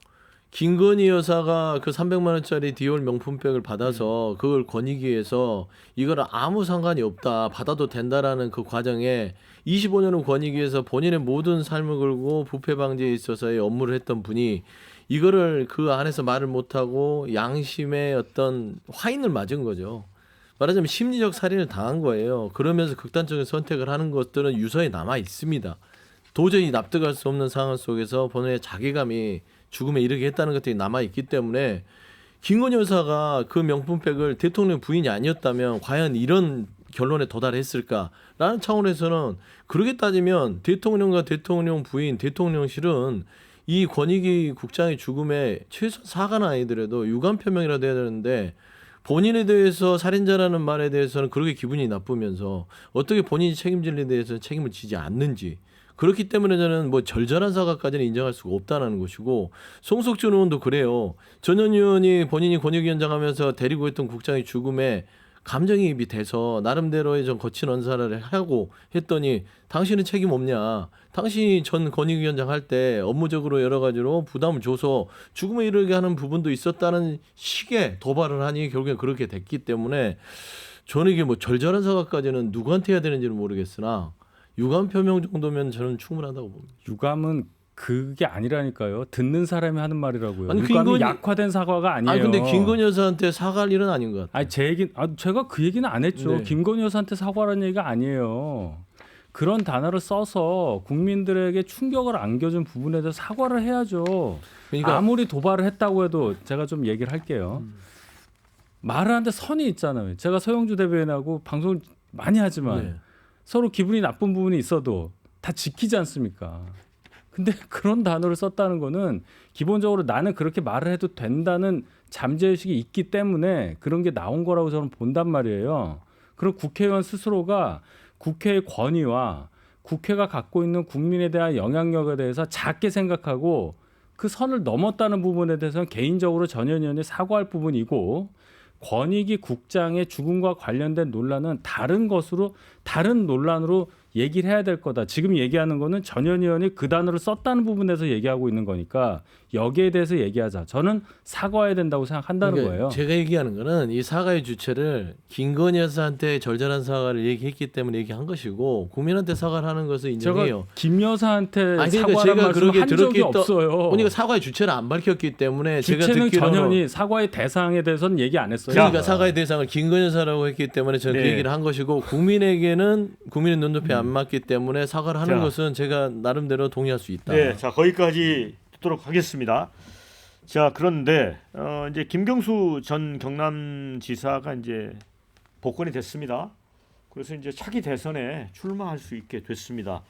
김건희 여사가 그 300만 원짜리 디올 명품백을 받아서 그걸 권익위에서 이걸 아무 상관이 없다. 받아도 된다라는 그 과정에 25년을 권익위에서 본인의 모든 삶을 걸고 부패 방지에 있어서의 업무를 했던 분이 이거를 그 안에서 말을 못하고 양심의 어떤 화인을 맞은 거죠. 말하자면 심리적 살인을 당한 거예요. 그러면서 극단적인 선택을 하는 것들은 유서에 남아 있습니다. 도저히 납득할 수 없는 상황 속에서 본인의 자괴감이 죽음에 이르게 했다는 것들이 남아 있기 때문에 김건희 여사가 그 명품백을 대통령 부인이 아니었다면 과연 이런 결론에 도달했을까라는 차원에서는 그렇게 따지면 대통령과 대통령 부인, 대통령실은 이 권익위 국장의 죽음에 최소 사과는 아니더라도 유감 표명이라도 해야 되는데 본인에 대해서 살인자라는 말에 대해서는 그렇게 기분이 나쁘면서 어떻게 본인이 책임질 일에 대해서는 책임을 지지 않는지, 그렇기 때문에 저는 뭐 절절한 사과까지는 인정할 수가 없다는 것이고, 송석준 의원도 그래요. 전현희 의원이 본인이 권익위원장 하면서 데리고 있던 국장의 죽음에 감정이입이 돼서 나름대로의 좀 거친 언사를 하고 했더니 당신은 책임 없냐. 당신이 전 권익위원장 할 때 업무적으로 여러 가지로 부담을 줘서 죽음에 이르게 하는 부분도 있었다는 식의 도발을 하니 결국엔 그렇게 됐기 때문에 저는 이게 뭐 절절한 사과까지는 누구한테 해야 되는지는 모르겠으나 유감 표명 정도면 저는 충분하다고 봅니다. 유감은 그게 아니라니까요. 듣는 사람이 하는 말이라고요. 아니, 유감이 약화된 사과가 아니에요. 근데 김건희 여사한테 사과할 일은 아닌 것 같아요. 아니 제 얘기, 제가 그 얘기는 안 했죠. 네. 김건희 여사한테 사과라는 얘기가 아니에요. 그런 단어를 써서 국민들에게 충격을 안겨준 부분에 대해서 사과를 해야죠. 그러니까 아무리 도발을 했다고 해도 제가 좀 얘기를 할게요. 말을 하는데 선이 있잖아요. 제가 서영주 대변인하고 방송을 많이 하지만 네. 서로 기분이 나쁜 부분이 있어도 다 지키지 않습니까? 근데 그런 단어를 썼다는 거는 기본적으로 나는 그렇게 말을 해도 된다는 잠재의식이 있기 때문에 그런 게 나온 거라고 저는 본단 말이에요. 그럼 국회의원 스스로가 국회의 권위와 국회가 갖고 있는 국민에 대한 영향력에 대해서 작게 생각하고 그 선을 넘었다는 부분에 대해서는 개인적으로 전현 의원이 사과할 부분이고, 권익위 국장의 죽음과 관련된 논란은 다른 것으로, 다른 논란으로 얘기를 해야 될 거다. 지금 얘기하는 거는 전현 의원이 그 단어를 썼다는 부분에서 얘기하고 있는 거니까 여기에 대해서 얘기하자. 저는 사과해야 된다고 생각한다는 그러니까 거예요. 제가 얘기하는 거는 이 사과의 주체를 김건희 여사한테 절절한 사과를 얘기했기 때문에 얘기한 것이고, 국민한테 사과를 하는 것을 인정해요. 제가 김 여사한테 아니, 그러니까 사과란 제가 말씀 그렇게 한 적이 들었기 또- 없어요. 그러니까 사과의 주체를 안 밝혔기 때문에 제가 주체는 듣기로는 전현이 사과의 대상에 대해서는 얘기 안 했어요. 그러니까 사과의 대상을 김건희 여사라고 했기 때문에 저는 네. 그 얘기를 한 것이고, 국민에게는 국민의 눈높이에 안 맞기 때문에 사과를 하는 자. 것은 제가 나름대로 동의할 수 있다. 네, 자 거기까지 듣도록 하겠습니다. 자 그런데 이제 김경수 전 경남지사가 이제 복권이 됐습니다. 그래서 이제 차기 대선에 출마할 수 있게 됐습니다.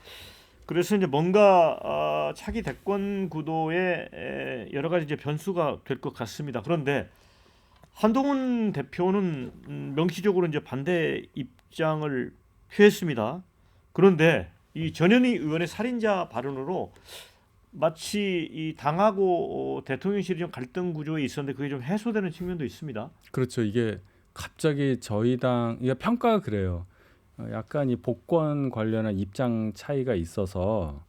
그래서 이제 뭔가 차기 대권 구도에 여러 가지 이제 변수가 될 것 같습니다. 그런데 한동훈 대표는 명시적으로 이제 반대 입장을 표했습니다. 그런데 이 전현희 의원의 살인자 발언으로 마치 이 당하고 대통령실이 좀 갈등 구조에 있었는데 그게 좀 해소되는 측면도 있습니다. 그렇죠. 이게 갑자기 저희 당, 이게 평가가 그래요. 약간 이 복권 관련한 입장 차이가 있어서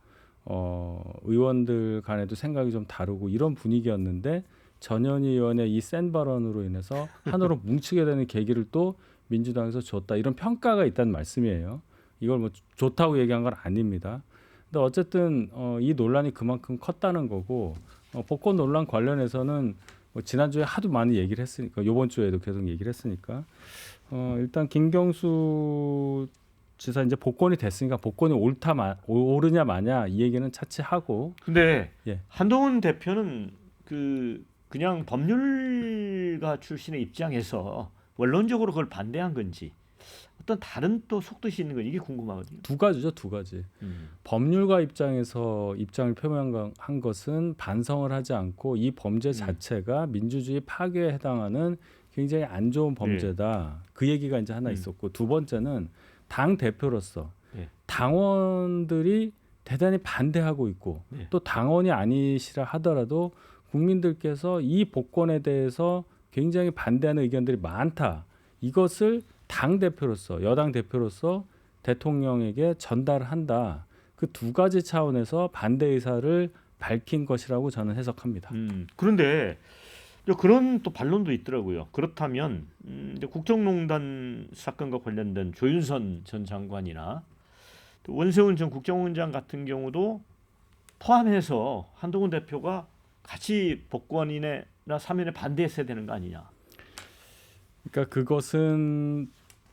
의원들 간에도 생각이 좀 다르고 이런 분위기였는데, 전현희 의원의 이 센 발언으로 인해서 하나로 뭉치게 되는 계기를 또 민주당에서 줬다, 이런 평가가 있다는 말씀이에요. 이걸 뭐 좋다고 얘기한 건 아닙니다. 근데 어쨌든 이 논란이 그만큼 컸다는 거고, 복권 논란 관련해서는 뭐 지난주에 하도 많이 얘기를 했으니까, 이번 주에도 계속 얘기를 했으니까 일단 김경수 지사 이제 복권이 됐으니까 복권이 옳으냐 마냐 이 얘기는 차치하고. 근데 예. 한동훈 대표는 그냥 법률가 출신의 입장에서 원론적으로 그걸 반대한 건지 어떤 다른 또 속뜻이 있는 건 이게 궁금하거든요. 두 가지죠, 두 가지. 법률가 입장에서 입장을 표명한 것은 반성을 하지 않고 이 범죄 자체가 민주주의 파괴에 해당하는 굉장히 안 좋은 범죄다. 그 얘기가 이제 하나 있었고, 두 번째는 당 대표로서 네. 당원들이 대단히 반대하고 있고 네. 또 당원이 아니시라 하더라도 국민들께서 이 복권에 대해서 굉장히 반대하는 의견들이 많다. 이것을 당 대표로서, 여당 대표로서 대통령에게 전달한다. 그 두 가지 차원에서 반대 의사를 밝힌 것이라고 저는 해석합니다. 그런데 그런 또 반론도 있더라고요. 그렇다면 이제 국정농단 사건과 관련된 조윤선 전 장관이나 또 원세훈 전 국정원장 같은 경우도 포함해서 한동훈 대표가 같이 복권이나 사면에 반대했어야 되는 거 아니냐. 그러니까 그것은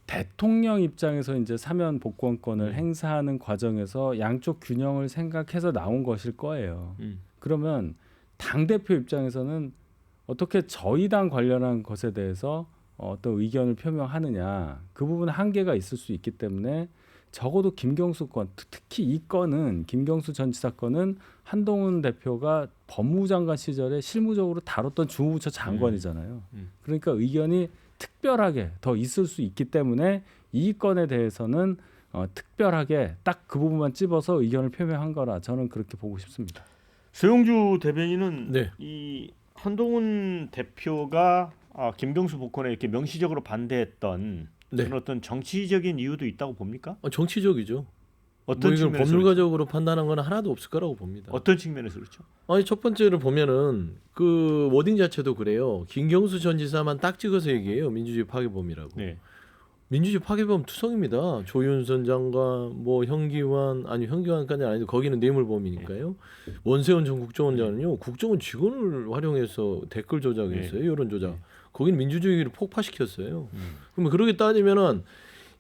대통령 입장에서 이제 사면 복권권을 행사하는 과정에서 양쪽 균형을 생각해서 나온 것일 거예요. 그러면 당 대표 입장에서는 어떻게 저희 당 관련한 것에 대해서 어떤 의견을 표명하느냐, 그 부분에 한계가 있을 수 있기 때문에 적어도 김경수 건, 특히 이 건은 김경수 전 지사 건은 한동훈 대표가 법무부 장관 시절에 실무적으로 다뤘던 주무부처 장관이잖아요. 그러니까 의견이 특별하게 더 있을 수 있기 때문에 이 건에 대해서는 특별하게 딱 그 부분만 찝어서 의견을 표명한 거라 저는 그렇게 보고 싶습니다. 서영주 대변인은 네. 이 한동훈 대표가 김경수 복권에 이렇게 명시적으로 반대했던 네. 그런 어떤 정치적인 이유도 있다고 봅니까? 정치적이죠. 어떤 뭐 이걸 측면에서 그렇죠? 법률가적으로 판단한 건 하나도 없을 거라고 봅니다. 어떤 측면에서 그렇죠? 아니, 첫 번째를 보면은 그 워딩 자체도 그래요. 김경수 전 지사만 딱 찍어서 얘기해요. 민주주의 파괴범이라고. 네. 민주주의 파괴범 투성입니다. 조윤선 장관, 뭐 현기환까지는 아니고 거기는 뇌물범이니까요. 원세훈 전 국정원장은요, 국정원 직원을 활용해서 댓글 조작했어요. 여론 조작. 거기는 민주주의를 폭파시켰어요. 그러면 그렇게 따지면은,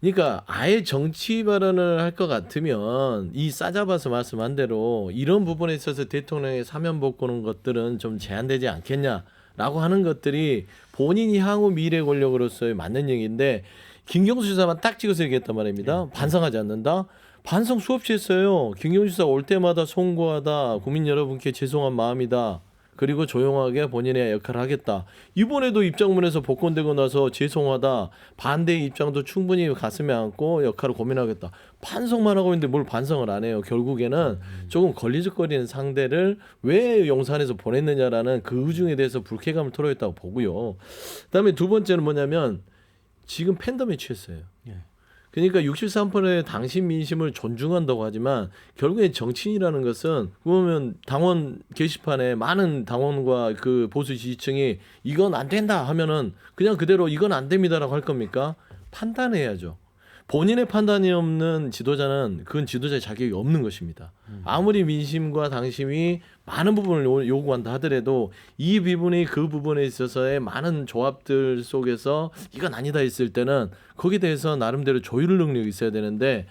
그러니까 아예 정치 발언을 할 것 같으면 이 싸잡아서 말씀한 대로 이런 부분에 있어서 대통령의 사면 복권은 것들은 좀 제한되지 않겠냐라고 하는 것들이 본인이 향후 미래 권력으로서의 맞는 얘기인데, 김경수 지사만 딱 찍어서 얘기했단 말입니다. 반성하지 않는다. 반성 수없이 했어요. 김경수 지사 올 때마다 송구하다. 국민 여러분께 죄송한 마음이다. 그리고 조용하게 본인의 역할을 하겠다. 이번에도 입장문에서 복권되고 나서 죄송하다. 반대의 입장도 충분히 가슴에 안고 역할을 고민하겠다. 반성만 하고 있는데 뭘 반성을 안 해요. 결국에는 조금 걸리적거리는 상대를 왜 용산에서 보냈느냐라는 그 의중에 대해서 불쾌감을 토로했다고 보고요. 그다음에 두 번째는 뭐냐면 지금 팬덤에 취했어요. 예. 그러니까 63%의 당신 민심을 존중한다고 하지만 결국에 정치인이라는 것은 보면 당원 게시판에 많은 당원과 그 보수 지지층이 이건 안 된다 하면은 그냥 그대로 이건 안 됩니다라고 할 겁니까? 판단해야죠. 본인의 판단이 없는 지도자는 그건 지도자의 자격이 없는 것입니다. 아무리 민심과 당심이 많은 부분을 요구한다 하더라도 이 부분이 그 부분에 있어서의 많은 조합들 속에서 이건 아니다 했을 때는 거기에 대해서 나름대로 조율 능력이 있어야 되는데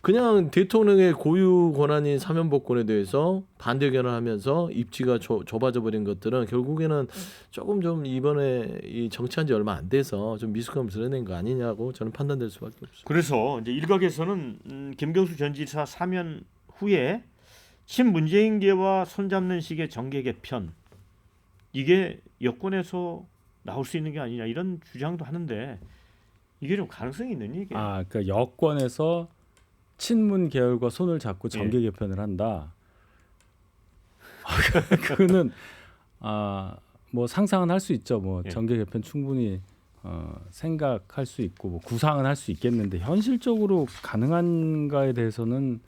그냥 대통령의 고유 권한인 사면복권에 대해서 반대 의견을 하면서 입지가 좁아져 버린 것들은 결국에는 조금 좀 이번에 이 정치한 지 얼마 안 돼서 좀 미숙함을 드러낸 거 아니냐고 저는 판단될 수밖에 없습니다. 그래서 이제 일각에서는 김경수 전 지사 사면 후에 친문재인계와 손잡는 식의 정계 개편 이게 여권에서 나올 수 있는 게 아니냐 이런 주장도 하는데 이게 좀 가능성이 있는 얘기예요. 그러니까 여권에서 친문 계열과 손을 잡고 정계 개편을 한다. 그거는 뭐 상상은 할 수 있죠. 뭐 예. 정계 개편 충분히 생각할 수 있고 뭐 구상은 할 수 있겠는데 현실적으로 가능한가에 대해서는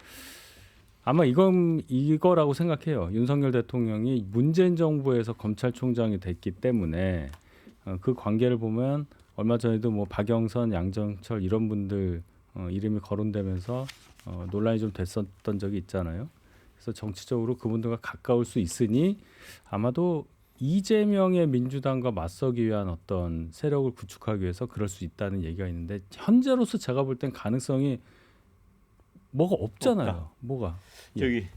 아마 이거라고 생각해요. 윤석열 대통령이 문재인 정부에서 검찰총장이 됐기 때문에 그 관계를 보면 얼마 전에도 뭐 박영선, 양정철 이런 분들 이름이 거론되면서 논란이 좀 됐었던 적이 있잖아요. 그래서 정치적으로 그분들과 가까울 수 있으니 아마도 이재명의 민주당과 맞서기 위한 어떤 세력을 구축하기 위해서 그럴 수 있다는 얘기가 있는데 현재로서 제가 볼 땐 가능성이 뭐가 없잖아요. 없다. 뭐가 저기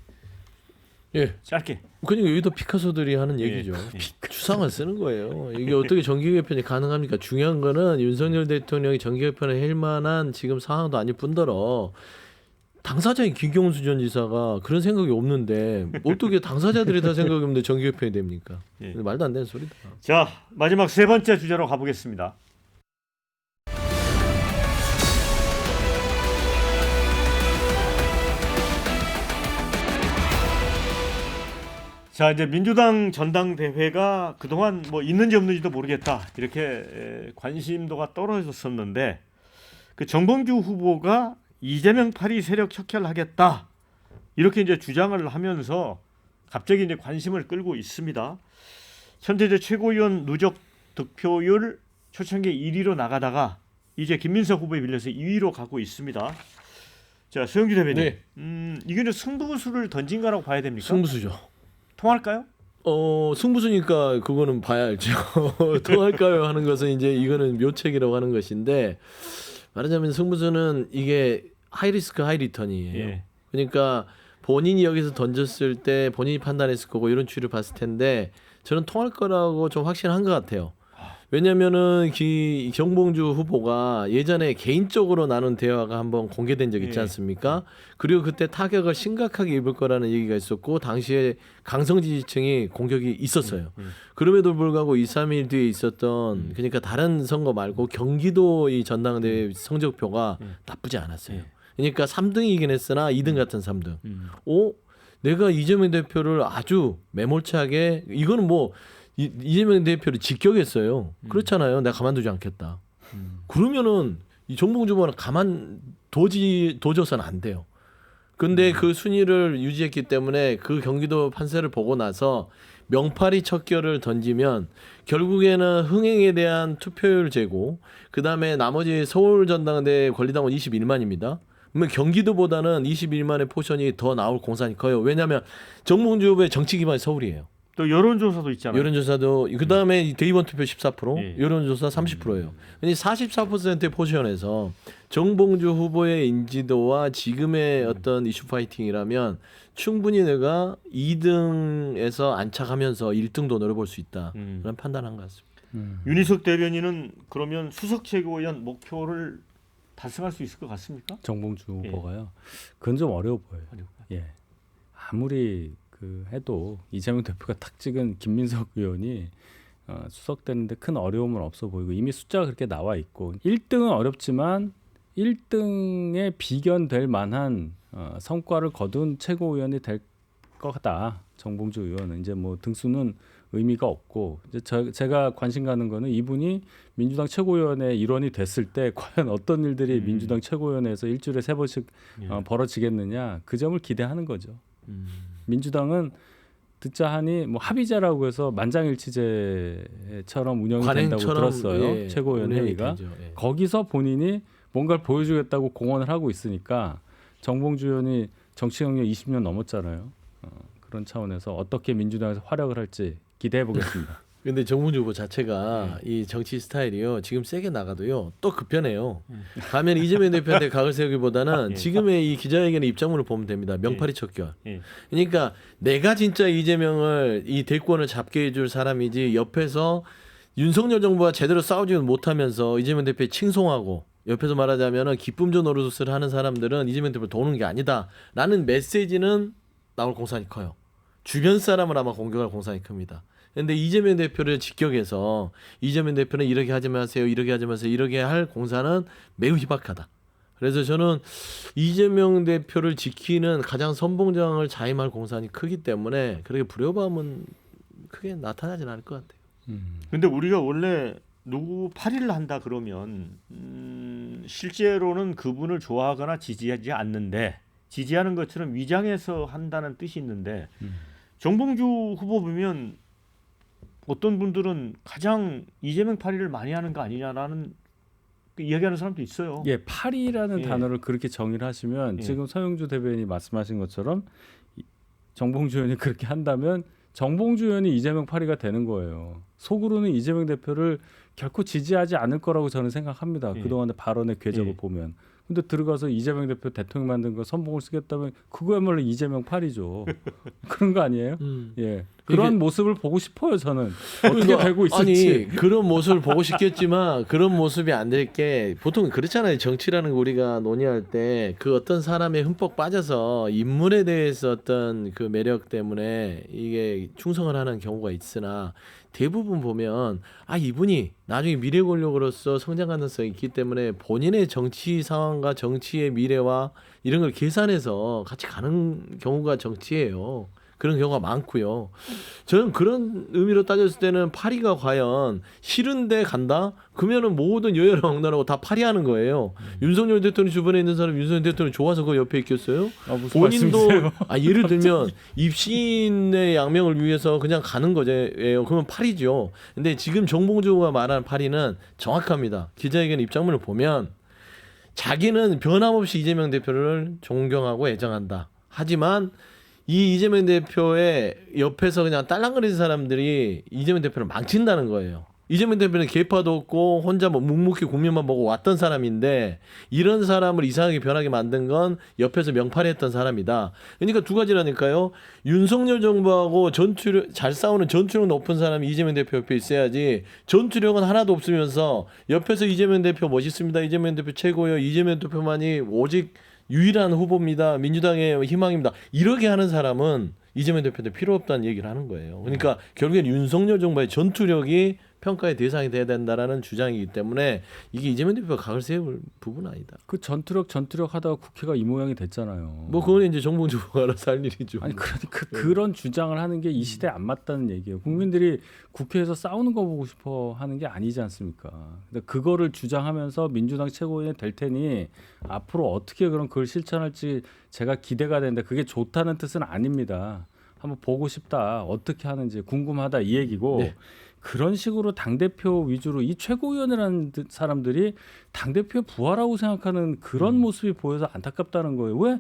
예. 짧게 그러니까 여기도 피카소들이 하는 예. 얘기죠. 예. 추상을 쓰는 거예요. 이게 어떻게 정기 개편이 가능합니까? 중요한 거는 윤석열 대통령이 정기 개편을 할 만한 지금 상황도 아닐 뿐더러 당사자인 김경수 전 지사가 그런 생각이 없는데 어떻게 당사자들이 다 생각이 없는데 정기 개편이 됩니까? 예. 말도 안 되는 소리다. 자 마지막 세 번째 주제로 가보겠습니다. 자 이제 민주당 전당대회가 그동안 뭐 있는지 없는지도 모르겠다 이렇게 관심도가 떨어졌었는데 그 정봉주 후보가 이재명 파리 세력 척결하겠다 이렇게 이제 주장을 하면서 갑자기 이제 관심을 끌고 있습니다. 현재 이제 최고위원 누적 득표율 초창기 1위로 나가다가 이제 김민석 후보에 빌려서 2위로 가고 있습니다. 자 서영주 대변인, 네. 이게 이제 승부수를 던진 거라고 봐야 됩니까? 승부수죠. 통할까요? 승부수니까 그거는 봐야 알죠. 통할까요 하는 것은 이제 이거는 묘책이라고 하는 것인데 말하자면 승부수는 이게 하이리스크 하이리턴이에요. 예. 그러니까 본인이 여기서 던졌을 때 본인이 판단했을 거고 이런 추이를 봤을 텐데 저는 통할 거라고 좀 확신한 것 같아요. 왜냐면은 정봉주 후보가 예전에 개인적으로 나눈 대화가 한번 공개된 적 있지 예. 않습니까? 그리고 그때 타격을 심각하게 입을 거라는 얘기가 있었고 당시에 강성 지지층이 공격이 있었어요. 그럼에도 불구하고 2, 3일 뒤에 있었던 그러니까 다른 선거 말고 경기도 이 전당대회 성적표가 나쁘지 않았어요. 그러니까 3등이긴 했으나 2등 같은 3등. 내가 이재명 대표를 아주 매몰차게 이거는 뭐 이재명 대표를 직격했어요. 그렇잖아요. 내가 가만두지 않겠다. 그러면은 이 정봉주 후보는 둬줘서는 안 돼요. 근데 그 순위를 유지했기 때문에 그 경기도 판세를 보고 나서 명파리 척결을 던지면 결국에는 흥행에 대한 투표율 제고 그다음에 나머지 서울 전당대회 권리당원 21만입니다. 그러면 경기도보다는 21만의 포션이 더 나올 공산이 커요. 왜냐하면 정봉주 후보의 정치 기반이 서울이에요. 또 여론조사도 있잖아요. 여론조사도 그다음에 대의원 투표 14%, 예. 여론조사 30%예요. 근데 44%의 포지션에서 정봉주 후보의 인지도와 지금의 어떤 이슈 파이팅이라면 충분히 내가 2등에서 안착하면서 1등도 노려볼 수 있다. 그런 판단한 것 같습니다. 윤희석 대변인은 그러면 수석 최고위원 목표를 달성할 수 있을 것 같습니까? 정봉주 예. 후보가요. 그건 좀 어려워 보여요. 어려워요. 예. 아무리 그 해도 이재명 대표가 탁 찍은 김민석 의원이 수석되는데 큰 어려움은 없어 보이고 이미 숫자가 그렇게 나와 있고 1등은 어렵지만 1등에 비견될 만한 성과를 거둔 최고위원이 될 거다. 정봉주 의원은 이제 뭐 등수는 의미가 없고 이제 제가 관심 가는 거는 이분이 민주당 최고위원회 일원이 됐을 때 과연 어떤 일들이 민주당 최고위원회에서 일주일에 3번씩 예. 벌어지겠느냐 그 점을 기대하는 거죠. 민주당은 듣자 하니 뭐 합의제라고 해서 만장일치제처럼 운영이 된다고 관행처럼, 들었어요. 예, 최고위원 운영이 회의가. 되죠. 예. 거기서 본인이 뭔가를 보여주겠다고 공언을 하고 있으니까 정봉주 의원이 정치 경력 20년 넘었잖아요. 그런 차원에서 어떻게 민주당에서 활약을 할지 기대해 보겠습니다. 근데 정봉주 후보 자체가 이 정치 스타일이요. 지금 세게 나가도요. 또 급변해요. 가면 이재명 대표한테 각을 세우기보다는 예. 지금의 이 기자회견의 입장문을 보면 됩니다. 명팔이 척결. 예. 그러니까 내가 진짜 이재명을 이 대권을 잡게 해줄 사람이지 옆에서 윤석열 정부가 제대로 싸우지 못하면서 이재명 대표에 칭송하고 옆에서 말하자면 기쁨조 노릇을 하는 사람들은 이재명 대표를 도우는 게 아니다라는 메시지는 나올 공산이 커요. 주변 사람을 아마 공격할 공산이 큽니다. 근데 이재명 대표를 직격해서 이재명 대표는 이렇게 하지 마세요, 이렇게 하지 마세요, 이렇게 할 공산은 매우 희박하다. 그래서 저는 이재명 대표를 지키는 가장 선봉장을 자임할 공산이 크기 때문에 그렇게 불협화음은 크게 나타나진 않을 것 같아요. 근데 우리가 원래 누구 파리를 한다 그러면 실제로는 그분을 좋아하거나 지지하지 않는데 지지하는 것처럼 위장해서 한다는 뜻이 있는데 정봉주 후보 보면 어떤 분들은 가장 이재명 파리를 많이 하는 거 아니냐라는 이야기하는 사람도 있어요. 예, 파리라는 예. 단어를 그렇게 정의를 하시면 예. 지금 서영주 대변인이 말씀하신 것처럼 정봉주 의원이 그렇게 한다면 정봉주 의원이 이재명 파리가 되는 거예요. 속으로는 이재명 대표를 결코 지지하지 않을 거라고 저는 생각합니다. 예. 그동안의 발언의 궤적을 예. 보면. 근데 들어가서 이재명 대표 대통령 만든 거 선봉을 쓰겠다면 그거야말로 이재명 팔이죠. 그런 거 아니에요? 예. 그런 모습을 보고 싶어요, 저는. 어떻게 그러니까, 되고 있을지. 아니 그런 모습을 보고 싶겠지만 그런 모습이 안 될 게 보통 그렇잖아요. 정치라는 거 우리가 논의할 때 그 어떤 사람의 흠뻑 빠져서 인물에 대해서 어떤 그 매력 때문에 이게 충성을 하는 경우가 있으나 대부분 보면 이분이 나중에 미래 권력으로서 성장 가능성이 있기 때문에 본인의 정치 상황과 정치의 미래와 이런 걸 계산해서 같이 가는 경우가 정치예요. 그런 경우가 많고요. 저는 그런 의미로 따졌을 때는 파리가 과연 싫은데 간다? 그러면은 모든 여야를 막론하고 다 파리하는 거예요. 윤석열 대통령 주변에 있는 사람 윤석열 대통령 좋아서 그 옆에 있겠어요? 무슨 본인도 말씀이세요? 예를 들면 입시인의 양명을 위해서 그냥 가는 거예요. 그러면 파리죠. 근데 지금 정봉주가 말하는 파리는 정확합니다. 기자회견 입장문을 보면 자기는 변함없이 이재명 대표를 존경하고 애정한다. 하지만 이 이재명 대표의 옆에서 그냥 딸랑거리는 사람들이 이재명 대표를 망친다는 거예요. 이재명 대표는 계파도 없고 혼자 뭐 묵묵히 국민만 보고 왔던 사람인데 이런 사람을 이상하게 변하게 만든 건 옆에서 명팔이했던 사람이다. 그러니까 두 가지라니까요. 윤석열 정부하고 전투력 잘 싸우는 전투력 높은 사람이 이재명 대표 옆에 있어야지 전투력은 하나도 없으면서 옆에서 이재명 대표 멋있습니다. 이재명 대표 최고예요. 이재명 대표만이 오직 유일한 후보입니다. 민주당의 희망입니다. 이렇게 하는 사람은 이재명 대표한테 필요 없다는 얘기를 하는 거예요. 그러니까 결국엔 윤석열 정부의 전투력이 평가의 대상이 돼야 된다라는 주장이기 때문에 이게 이재명 대표가 각을 세울 부분은 아니다. 그 전투력 하다가 국회가 이 모양이 됐잖아요. 뭐 그건 이제 정봉주 후보가 알아서 할 일이죠. 아니 그러니까 그런 주장을 하는 게 이 시대에 안 맞다는 얘기예요. 국민들이 국회에서 싸우는 거 보고 싶어 하는 게 아니지 않습니까? 근데 그거를 주장하면서 민주당 최고위원이 될 테니 앞으로 어떻게 그걸 실천할지 제가 기대가 되는데 그게 좋다는 뜻은 아닙니다. 한번 보고 싶다. 어떻게 하는지 궁금하다 이 얘기고 네. 그런 식으로 당대표 위주로 이 최고위원이라는 사람들이 당대표의 부하라고 생각하는 그런 모습이 보여서 안타깝다는 거예요. 왜?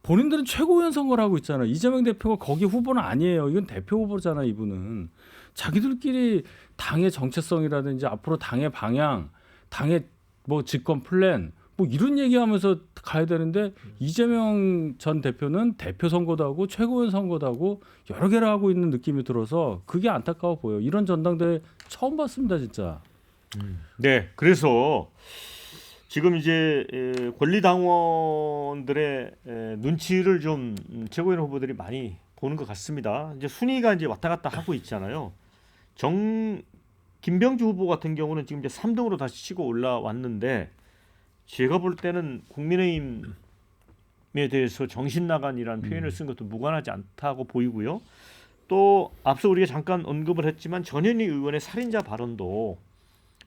본인들은 최고위원 선거를 하고 있잖아요. 이재명 대표가 거기 후보는 아니에요. 이건 대표 후보잖아요. 이분은. 자기들끼리 당의 정체성이라든지 앞으로 당의 방향, 당의 뭐 집권 플랜 뭐 이런 얘기하면서 가야 되는데 이재명 전 대표는 대표 선거도 하고 최고위원 선거도 하고 여러 개를 하고 있는 느낌이 들어서 그게 안타까워 보여요. 이런 전당대회 처음 봤습니다, 진짜. 네, 그래서 지금 이제 권리 당원들의 눈치를 좀 최고위원 후보들이 많이 보는 것 같습니다. 이제 순위가 이제 왔다 갔다 하고 있잖아요. 김병주 후보 같은 경우는 지금 이제 3등으로 다시 치고 올라왔는데 제가 볼 때는 국민의힘에 대해서 정신 나간이라는 표현을 쓴 것도 무관하지 않다고 보이고요. 또 앞서 우리가 잠깐 언급을 했지만 전현희 의원의 살인자 발언도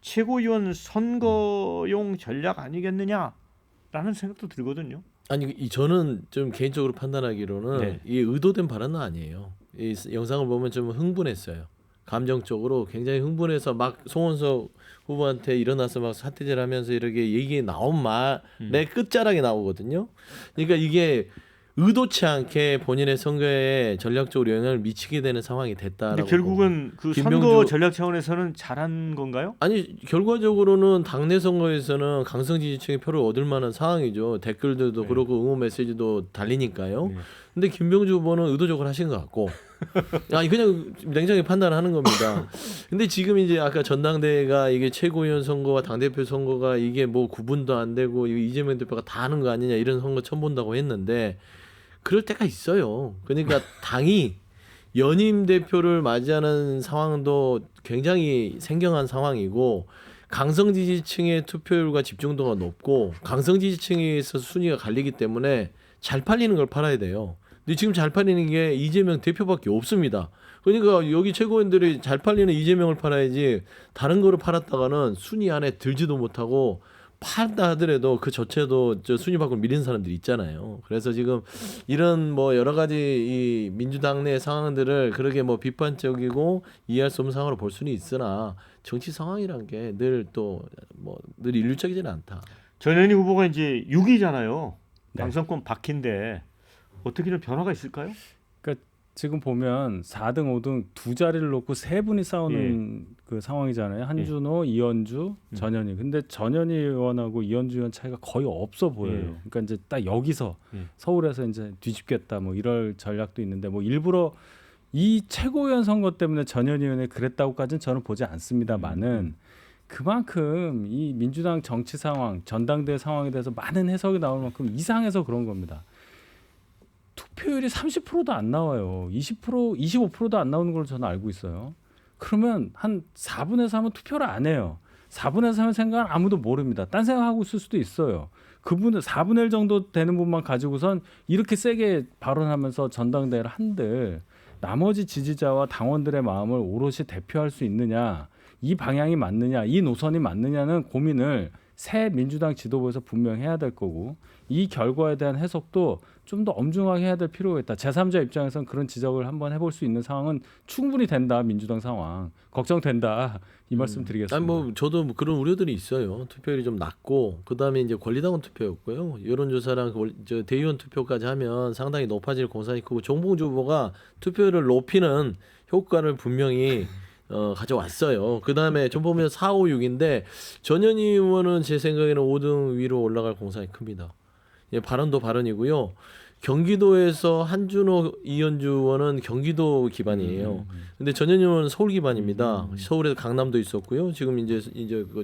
최고위원 선거용 전략 아니겠느냐라는 생각도 들거든요. 아니 저는 좀 개인적으로 판단하기로는 네. 이게 의도된 발언은 아니에요. 이 영상을 보면 좀 흥분했어요. 감정적으로 굉장히 흥분해서 막 송원석 후보한테 일어나서 막 사태질 하면서 이렇게 얘기 나온 말의 끝자락에 나오거든요. 그러니까 이게 의도치 않게 본인의 선거에 전략적으로 영향을 미치게 되는 상황이 됐다라고. 근데 결국은 그 선거 전략 차원에서는 잘한 건가요? 아니 결과적으로는 당내 선거에서는 강성 지지층의 표를 얻을 만한 상황이죠. 댓글들도 네. 그렇고 응원 메시지도 달리니까요. 네. 근데 김병주 후보는 의도적으로 하신 것 같고, 아니 그냥 냉정히 판단하는 겁니다. 근데 지금 이제 아까 전당대회가 이게 최고위원 선거와 당대표 선거가 이게 뭐 구분도 안 되고 이거 이재명 대표가 다 하는 거 아니냐 이런 선거 처음 본다고 했는데 그럴 때가 있어요. 그러니까 당이 연임 대표를 맞이하는 상황도 굉장히 생경한 상황이고 강성 지지층의 투표율과 집중도가 높고 강성 지지층에서 순위가 갈리기 때문에 잘 팔리는 걸 팔아야 돼요. 근데 지금 잘 팔리는 게 이재명 대표밖에 없습니다. 그러니까 여기 최고위원들이 잘 팔리는 이재명을 팔아야지 다른 거를 팔았다가는 순위 안에 들지도 못하고 팔다 하더라도 그 자체도 저 순위 밖으로 밀리는 사람들이 있잖아요. 그래서 지금 이런 뭐 여러 가지 이 민주당 내 상황들을 그렇게 뭐 비판적이고 이해할 수 없는 상황으로 볼 수는 있으나 정치 상황이란 게 늘 또 뭐 늘 일률적이지는 않다. 전현희 후보가 이제 6위잖아요. 네. 당선권 바뀐데 어떻게 좀 변화가 있을까요? 그러니까 지금 보면 4등, 5등 두 자리를 놓고 세 분이 싸우는 그 상황이잖아요. 한준호, 이현주, 전현희. 근데 전현희 의원하고 이현주 의원 차이가 거의 없어 보여요. 그러니까 이제 딱 여기서 서울에서 이제 뒤집겠다 뭐 이럴 전략도 있는데 뭐 일부러 이 최고위원 선거 때문에 전현희 의원이 그랬다고까지는 저는 보지 않습니다만은 그만큼 이 민주당 정치 상황, 전당대회 상황에 대해서 많은 해석이 나올 만큼 이상해서 그런 겁니다. 투표율이 30%도 안 나와요. 20%, 25%도 안 나오는 걸로 저는 알고 있어요. 그러면 한 4분의 3은 투표를 안 해요. 4분의 3의 생각은 아무도 모릅니다. 딴 생각하고 있을 수도 있어요. 그분은 4분의 1 정도 되는 분만 가지고선 이렇게 세게 발언하면서 전당대회를 한들 나머지 지지자와 당원들의 마음을 오롯이 대표할 수 있느냐, 이 방향이 맞느냐, 이 노선이 맞느냐는 고민을 새 민주당 지도부에서 분명히 해야 될 거고 이 결과에 대한 해석도 좀 더 엄중하게 해야 될 필요가 있다. 제3자 입장에서는 그런 지적을 한번 해볼 수 있는 상황은 충분히 된다. 민주당 상황. 걱정된다. 이 말씀 드리겠습니다. 아니 뭐 저도 뭐 그런 우려들이 있어요. 투표율이 좀 낮고 그다음에 이제 권리당원 투표였고요. 여론조사랑 저 대의원 투표까지 하면 상당히 높아질 공산이 크고 정봉주 후보가 투표율을 높이는 효과를 분명히 가져왔어요. 그다음에 좀 보면 4, 5, 6인데 전현희 의원은 제 생각에는 5등 위로 올라갈 공산이 큽니다. 예, 발언도 발언이고요. 경기도에서 한준호, 이현주 의원은 경기도 기반이에요. 근데 전현희 의원은 서울 기반입니다. 서울에서 강남도 있었고요. 지금 이제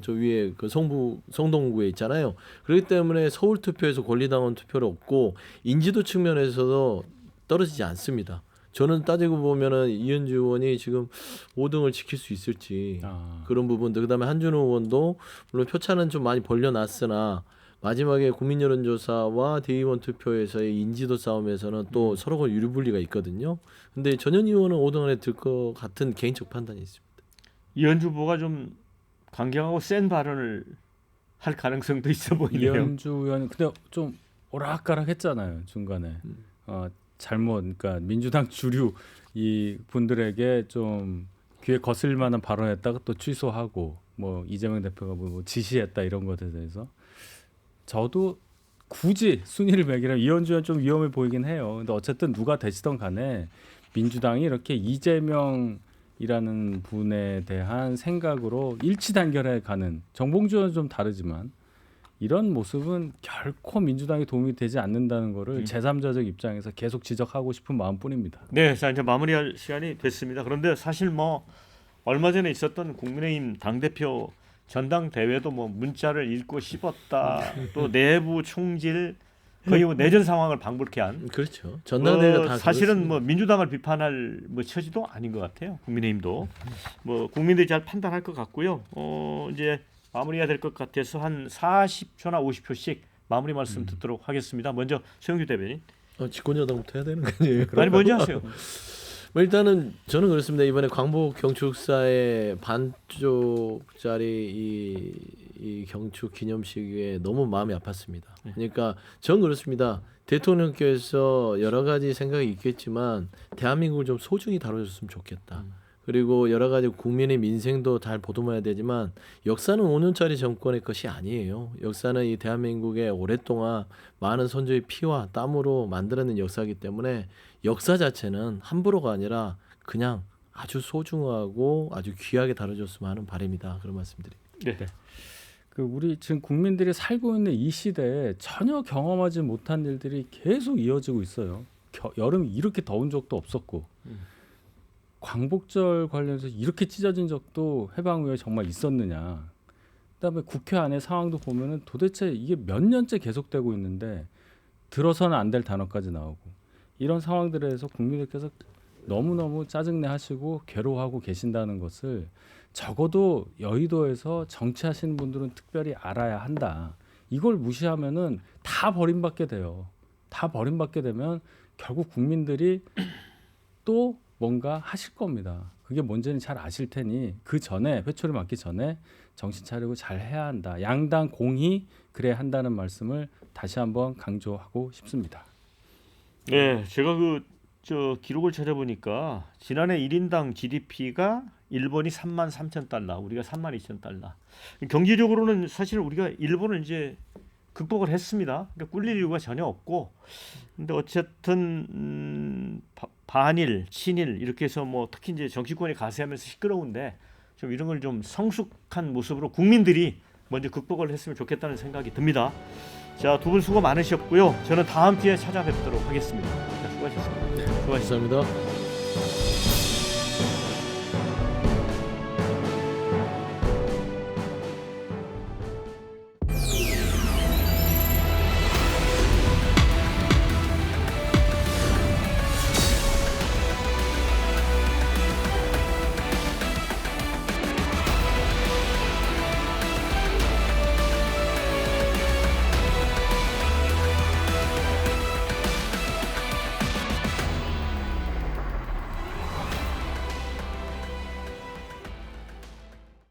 저 위에 그 성동구에 있잖아요. 그렇기 때문에 서울 투표에서 권리당원 투표를 얻고 인지도 측면에서도 떨어지지 않습니다. 저는 따지고 보면은 이현주 의원이 지금 5등을 지킬 수 있을지 그런 부분들. 그다음에 한준호 의원도 물론 표차는 좀 많이 벌려놨으나 마지막에 국민여론조사와 대의원 투표에서의 인지도 싸움에서는 또 서로가 유리불리가 있거든요. 근데 전현희 의원은 5등 안에 들 것 같은 개인적 판단이 있습니다. 이현주 후보가 좀 강경하고 센 발언을 할 가능성도 있어 보이네요. 이현주 의원 근데 좀 오락가락했잖아요 중간에. 잘못 그러니까 민주당 주류 이 분들에게 좀 귀에 거슬릴 만한 발언했다가 또 취소하고 뭐 이재명 대표가 뭐 지시했다 이런 것에 대해서 저도 굳이 순위를 매기라면 이현주 의원 좀 위험해 보이긴 해요. 근데 어쨌든 누가 되시던 간에 민주당이 이렇게 이재명이라는 분에 대한 생각으로 일치 단결해 가는 정봉주 의원은 좀 다르지만 이런 모습은 결코 민주당에 도움이 되지 않는다는 거를 제3자적 입장에서 계속 지적하고 싶은 마음뿐입니다. 네, 자 이제 마무리할 시간이 됐습니다. 그런데 사실 뭐 얼마 전에 있었던 국민의힘 당대표 전당대회도 뭐 문자를 읽고 씹었다. 또 내부 총질 거의 뭐 내전 상황을 방불케 한. 그렇죠. 전당대회가 다 사실은 그렇습니다. 뭐 민주당을 비판할 뭐 처지도 아닌 것 같아요. 국민의힘도 뭐 국민들이 잘 판단할 것 같고요. 이제 마무리가 될 것 같아서 한 40초나 50초씩 마무리 말씀 듣도록 하겠습니다. 먼저 최영규 대변인. 집권여당부터 해야 되는 거 아니에요? 아니 먼저 하세요. 뭐 일단은 저는 그렇습니다. 이번에 광복 경축사의 반쪽짜리 이 경축 기념식에 너무 마음이 아팠습니다. 그러니까 전 그렇습니다. 대통령께서 여러 가지 생각이 있겠지만 대한민국을 좀 소중히 다뤄줬으면 좋겠다. 그리고 여러 가지 국민의 민생도 잘 보듬어야 되지만 역사는 5년짜리 정권의 것이 아니에요. 역사는 이 대한민국의 오랫동안 많은 선조의 피와 땀으로 만들어낸 역사이기 때문에 역사 자체는 함부로가 아니라 그냥 아주 소중하고 아주 귀하게 다뤄줬으면 하는 바람이다. 그런 말씀드립니다. 네. 그 우리 지금 국민들이 살고 있는 이 시대에 전혀 경험하지 못한 일들이 계속 이어지고 있어요. 여름이 이렇게 더운 적도 없었고 광복절 관련해서 이렇게 찢어진 적도 해방 후에 정말 있었느냐. 그다음에 국회 안의 상황도 보면은 도대체 이게 몇 년째 계속되고 있는데 들어서는 안 될 단어까지 나오고 이런 상황들에서 국민들께서 너무너무 짜증내 하시고 괴로워하고 계신다는 것을 적어도 여의도에서 정치하시는 분들은 특별히 알아야 한다. 이걸 무시하면은 다 버림받게 돼요. 다 버림받게 되면 결국 국민들이 또 뭔가 하실 겁니다. 그게 뭔지는 잘 아실 테니 그 전에 회초리 맞기 전에 정신 차리고 잘 해야 한다. 양당 공히 그래야 한다는 말씀을 다시 한번 강조하고 싶습니다. 네, 제가 저 기록을 찾아보니까 지난해 1인당 GDP가 일본이 33,000달러, 우리가 32,000달러. 경제적으로는 사실 우리가 일본을 이제 극복을 했습니다. 그러니까 꿀릴 이유가 전혀 없고, 근데 어쨌든 반일, 친일 이렇게 해서 뭐 특히 이제 정치권이 가세하면서 시끄러운데 좀 이런 걸 좀 성숙한 모습으로 국민들이 먼저 극복을 했으면 좋겠다는 생각이 듭니다. 자, 두 분 수고 많으셨고요. 저는 다음 기회에 찾아뵙도록 하겠습니다. 자, 수고하셨습니다. 감사합니다.